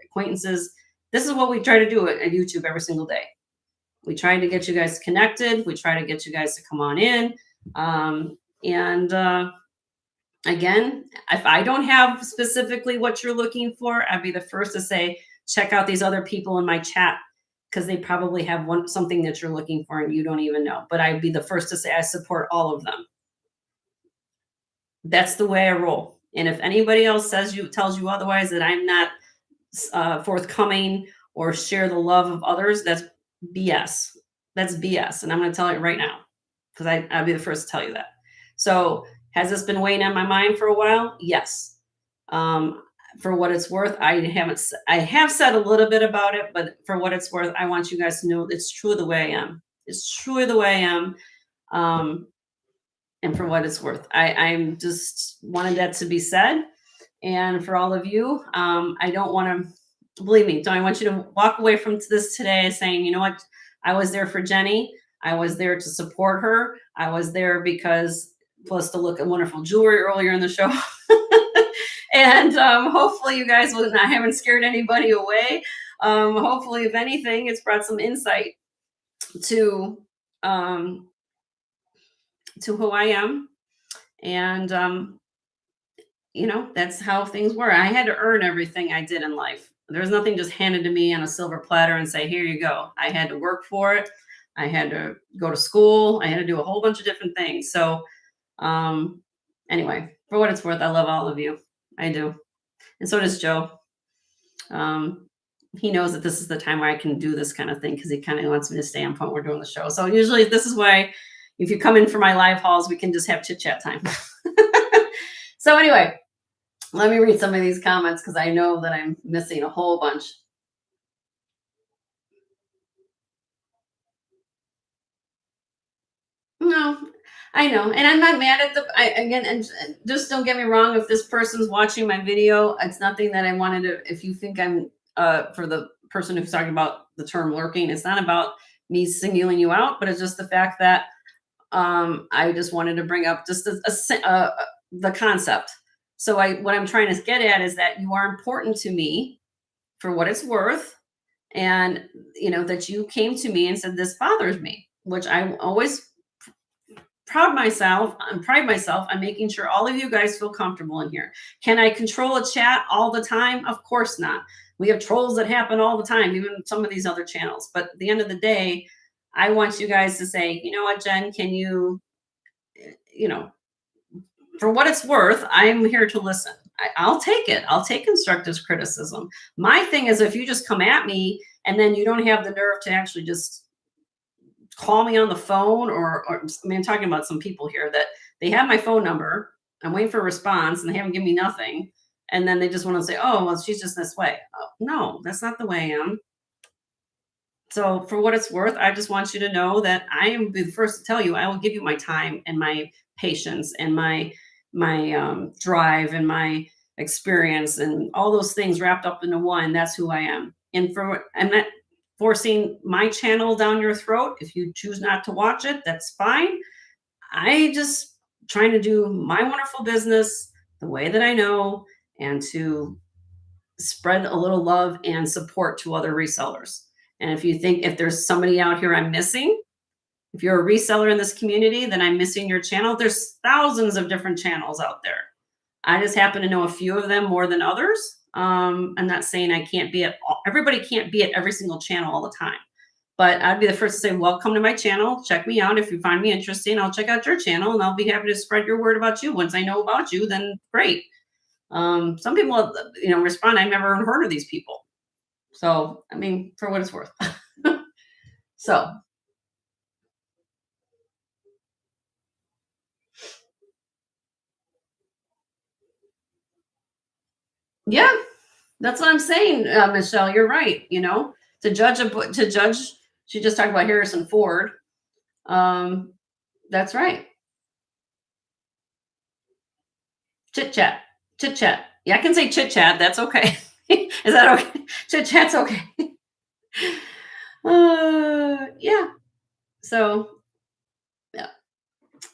acquaintances. This is what we try to do at YouTube every single day. We try to get you guys connected. We try to get you guys to come on in. Again, if I don't have specifically what you're looking for, I'd be the first to say, check out these other people in my chat, because they probably have something that you're looking for and you don't even know. But I'd be the first to say I support all of them. That's the way I roll. And if anybody else tells you otherwise, that I'm not forthcoming or share the love of others, that's BS. That's BS. And I'm going to tell you right now, because I'll be the first to tell you that. So has this been weighing on my mind for a while? Yes. For what it's worth, I have said a little bit about it, but for what it's worth, I want you guys to know it's truly the way I am. It's truly the way I am. And for what it's worth, I'm just wanted that to be said. And for all of you, I don't want to, believe me, I want you to walk away from this today saying, you know what, I was there for Jenny. I was there to support her. I was there because plus to look at wonderful jewelry earlier in the show. And hopefully you guys will not haven't scared anybody away. Hopefully, if anything, it's brought some insight to um, to who I am. And that's how things were. I had to earn everything I did in life. There's nothing just handed to me on a silver platter and say, here you go. I had to work for it. I had to go to school. I had to do a whole bunch of different things. So um, anyway, for what it's worth, I love all of you. I do. And so does Joe. He knows that this is the time where I can do this kind of thing because he kind of wants me to stay on point. We're doing the show. So usually this is why if you come in for my live hauls, we can just have chit chat time. So anyway, let me read some of these comments because I know that I'm missing a whole bunch. No, I know. And I'm not mad at and just don't get me wrong. If this person's watching my video, it's nothing that I wanted to, if you think I'm, for the person who's talking about the term lurking, it's not about me singling you out, but it's just the fact that I just wanted to bring up just the concept. So what I'm trying to get at is that you are important to me for what it's worth. And, that you came to me and said, this bothers me, which I always pride myself on making sure all of you guys feel comfortable in here. Can I control a chat all the time? Of course not. We have trolls that happen all the time, even some of these other channels. But at the end of the day, I want you guys to say, you know what, Jen, can for what it's worth, I'm here to listen. I'll take it. I'll take constructive criticism. My thing is, if you just come at me and then you don't have the nerve to actually just call me on the phone I'm talking about some people here that they have my phone number. I'm waiting for a response and they haven't given me nothing. And then they just want to say, oh, well, she's just this way. Oh, no, that's not the way I am. So for what it's worth, I just want you to know that I am the first to tell you, I will give you my time and my patience and my drive and my experience and all those things wrapped up into one. That's who I am. And I'm not forcing my channel down your throat. If you choose not to watch it, that's fine. I just trying to do my wonderful business the way that I know and to spread a little love and support to other resellers. And if there's somebody out here I'm missing, if you're a reseller in this community, then I'm missing your channel. There's thousands of different channels out there. I just happen to know a few of them more than others. I'm not saying everybody can't be at every single channel all the time. But I'd be the first to say, welcome to my channel. Check me out. If you find me interesting, I'll check out your channel and I'll be happy to spread your word about you. Once I know about you, then great. Some people, respond, I've never heard of these people. So, for what it's worth. So, yeah, that's what I'm saying, Michelle. You're right. To judge, she just talked about Harrison Ford. That's right. Chit chat. Yeah, I can say chit chat. That's okay. Is that okay? Chit chat's okay. Yeah. So, yeah.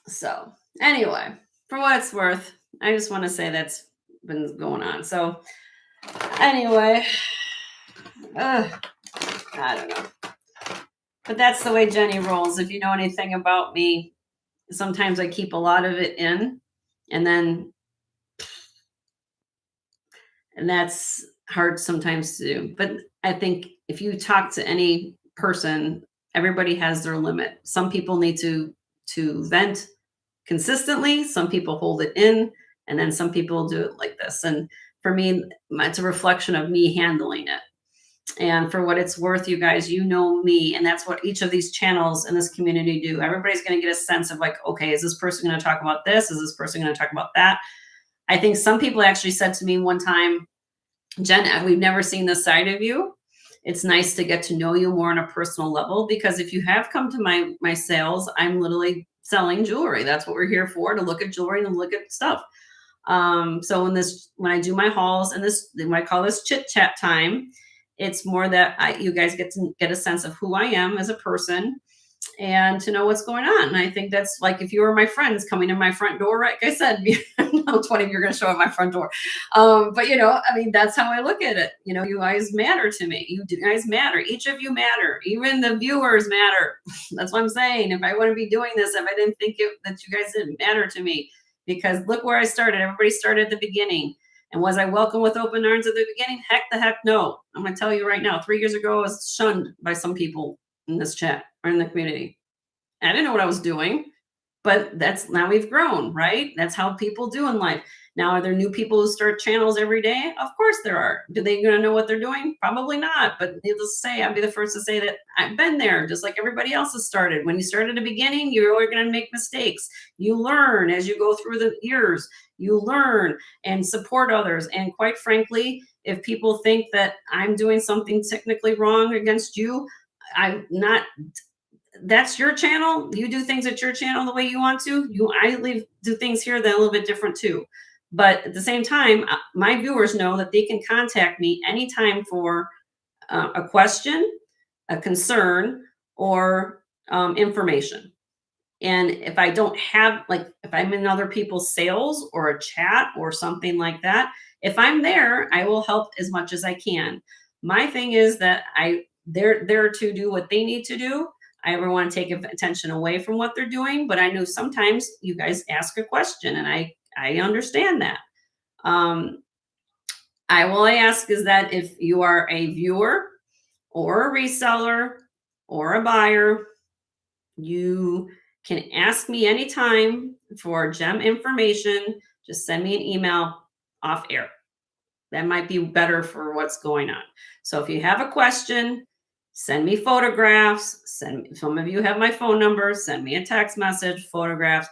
So, anyway, for what it's worth, I just want to say that's been going on. So, anyway, I don't know. But that's the way Jenny rolls. If you know anything about me, sometimes I keep a lot of it in, and that's hard sometimes to do. But I think if you talk to any person, everybody has their limit. Some people need to vent consistently. Some people hold it in, and then some people do it like this. And for me, it's a reflection of me handling it. And for what it's worth, you guys, you know me, and that's what each of these channels in this community do. Everybody's going to get a sense of like, okay, is this person going to talk about this? Is this person going to talk about that? I think some people actually said to me one time, Jen, we've never seen this side of you. It's nice to get to know you more on a personal level, because if you have come to my sales, I'm literally selling jewelry. That's what we're here for, to look at jewelry and look at stuff. So when I do my hauls and I call this chit chat time, it's more that you guys get to get a sense of who I am as a person. and to know what's going on. And I think that's like if you were my friends coming to my front door, like I said, no 20 of you are going to show up my front door. But I mean, that's how I look at it. You guys matter to me. Guys matter. Each of you matter. Even the viewers matter. That's what I'm saying. If I wouldn't be doing this, if I didn't think that you guys didn't matter to me, because look where I started. Everybody started at the beginning. And was I welcome with open arms at the beginning? Heck the heck no. I'm going to tell you right now, 3 years ago, I was shunned by some people in this chat or in the community. I didn't know what I was doing, but now we've grown, right? That's how people do in life. Now, are there new people who start channels every day? Of course there are. Do they going to know what they're doing? Probably not. But needless to say, I'll be the first to say that I've been there, just like everybody else has started. When you start at the beginning, you're always going to make mistakes. You learn as you go through the years. You learn and support others. And quite frankly, if people think that I'm doing something technically wrong against you, I'm not. That's your channel. You do things at your channel the way you want to. Do things here that are a little bit different too. But at the same time, my viewers know that they can contact me anytime for a question, a concern, or information. And if I don't have, like, if I'm in other people's sales or a chat or something like that, if I'm there, I will help as much as I can. My thing is that they're there to do what they need to do. I ever want to take attention away from what they're doing, but I know sometimes you guys ask a question, and I understand that. I will ask is that if you are a viewer or a reseller or a buyer, you can ask me anytime for gem information. Just send me an email off air. That might be better for what's going on. So if you have a question, send me photographs. Some of you have my phone number. Send me a text message, photographs.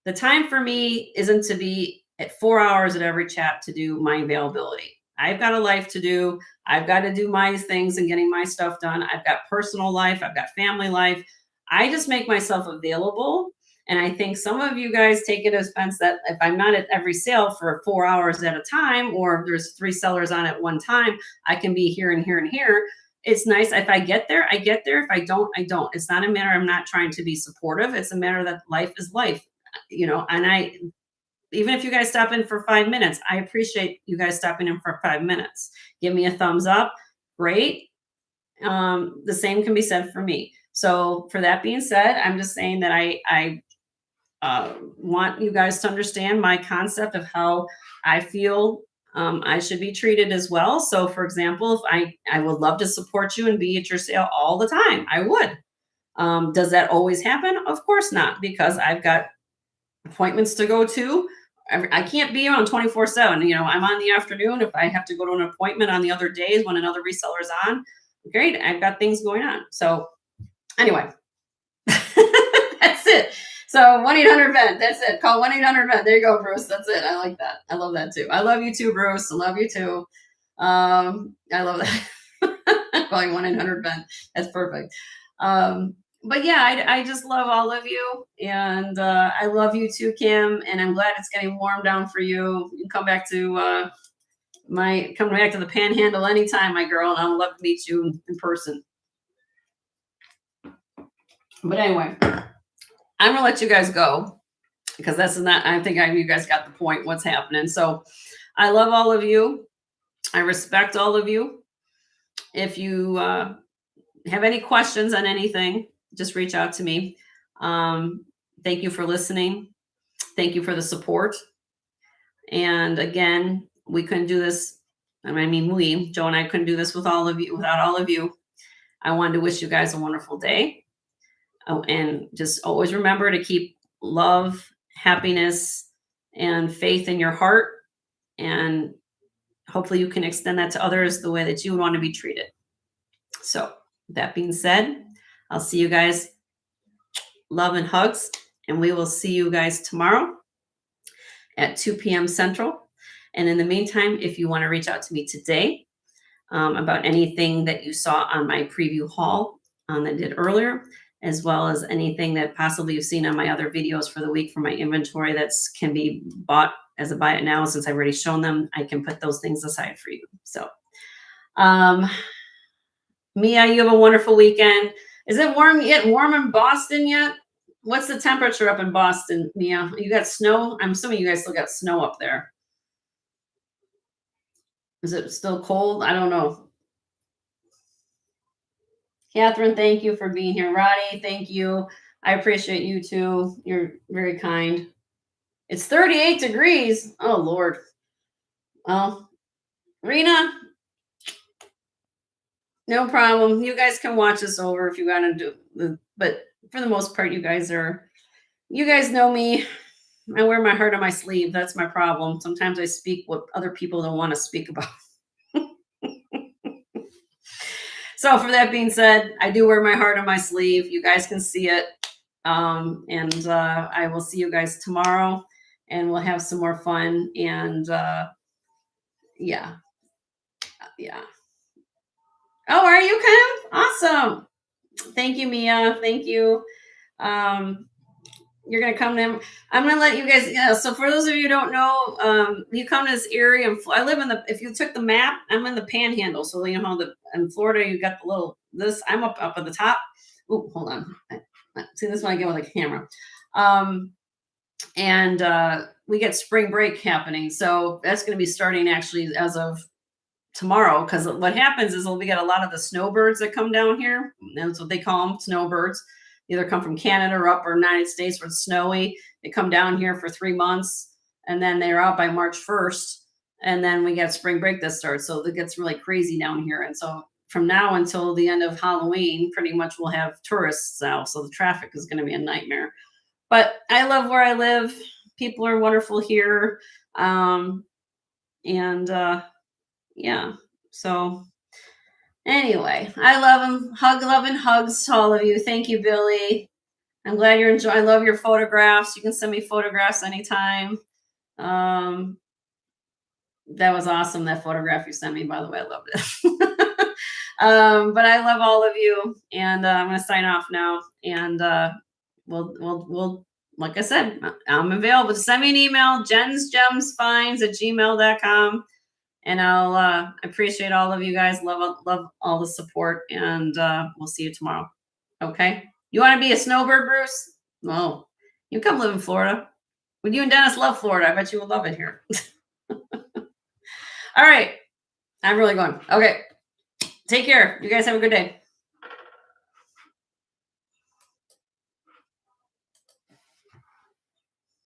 The time for me isn't to be at 4 hours at every chat to do my availability. I've got a life to do. I've got to do my things and getting my stuff done. I've got personal life. I've got family life. I just make myself available. And I think some of you guys take it as offense that if I'm not at every sale for 4 hours at a time, or if there's 3 sellers on at one time, I can be here and here and here. It's nice. If I get there, I get there. If I don't, I don't. It's not a matter I'm not trying to be supportive. It's a matter that life is life, and even if you guys stop in for 5 minutes, I appreciate you guys stopping in for 5 minutes. Give me a thumbs up. Great. The same can be said for me. So for that being said, I'm just saying that I want you guys to understand my concept of how I feel I should be treated as well. So for example, if I would love to support you and be at your sale all the time, I would. Does that always happen? Of course not, because I've got appointments to go to. I can't be on 24/7. I'm on the afternoon. If I have to go to an appointment on the other days when another reseller's on, great. I've got things going on. So anyway, that's it. So 1-800-VENT. That's it. Call 1-800-VENT. There you go, Bruce. That's it. I like that. I love that too. I love you too, Bruce. I love you too. I love that. Calling 1-800-VENT. That's perfect. But yeah, I just love all of you, and I love you too, Kim. And I'm glad it's getting warm down for you. You can come back to the Panhandle anytime, my girl, and I would love to meet you in person. But anyway, I'm gonna let you guys go because that's not. I think you guys got the point. What's happening? So I love all of you. I respect all of you. If you have any questions on anything, just reach out to me. Thank you for listening. Thank you for the support. And again, we couldn't do this. Joe and I couldn't do this without all of you. I wanted to wish you guys a wonderful day. Oh, and just always remember to keep love, happiness, and faith in your heart. And hopefully you can extend that to others the way that you would want to be treated. So that being said, I'll see you guys. Love and hugs. And we will see you guys tomorrow at 2 p.m. Central. And in the meantime, if you want to reach out to me today about anything that you saw on my preview haul that I did earlier, as well as anything that possibly you've seen on my other videos for the week for my inventory that can be bought as a buy it now, since I've already shown them, I can put those things aside for you. So Mia, you have a wonderful weekend. Is it warm yet? Warm in Boston yet? What's the temperature up in Boston, Mia? You got snow? I'm assuming you guys still got snow up there. Is it still cold? I don't know. Catherine, thank you for being here. Roddy, thank you. I appreciate you too. You're very kind. It's 38 degrees. Oh, Lord. Well, Rena, no problem. You guys can watch this over if you want to do the, but for the most part, you guys know me. I wear my heart on my sleeve. That's my problem. Sometimes I speak what other people don't want to speak about. So for that being said, I do wear my heart on my sleeve. You guys can see it. And I will see you guys tomorrow and we'll have some more fun. And yeah. Yeah. Oh, are you, Kim? Awesome. Thank you, Mia. Thank you. You're gonna come to. I'm gonna let you guys. Yeah. So for those of you who don't know, you come to this area, and I live in the. If you took the map, I'm in the Panhandle. So you know in Florida, you got the little this. I'm up at the top. Oh, hold on. See this one again with a camera. And we get spring break happening. So that's going to be starting actually as of tomorrow. Because what happens is we get a lot of the snowbirds that come down here. That's what they call them, snowbirds. They either come from Canada or upper United States where it's snowy. They come down here for 3 months and then they're out by March 1st. And then we get spring break that starts. So it gets really crazy down here. And so from now until the end of Halloween, pretty much we'll have tourists out. So the traffic is going to be a nightmare. But I love where I live. People are wonderful here. Yeah. So anyway, I love them. Love and hugs to all of you. Thank you, Billy. I'm glad you're enjoying. I love your photographs. You can send me photographs anytime. That was awesome. That photograph you sent me, by the way, I loved it. But I love all of you, and I'm going to sign off now. And we'll, like I said, I'm available. Send me an email, jensgemsfinds@gmail.com. And I'll appreciate all of you guys. Love all the support, and we'll see you tomorrow. Okay. You want to be a snowbird, Bruce? Well, you come live in Florida. Would you and Dennis love Florida? I bet you would love it here. All right. I'm really going. Okay. Take care. You guys have a good day.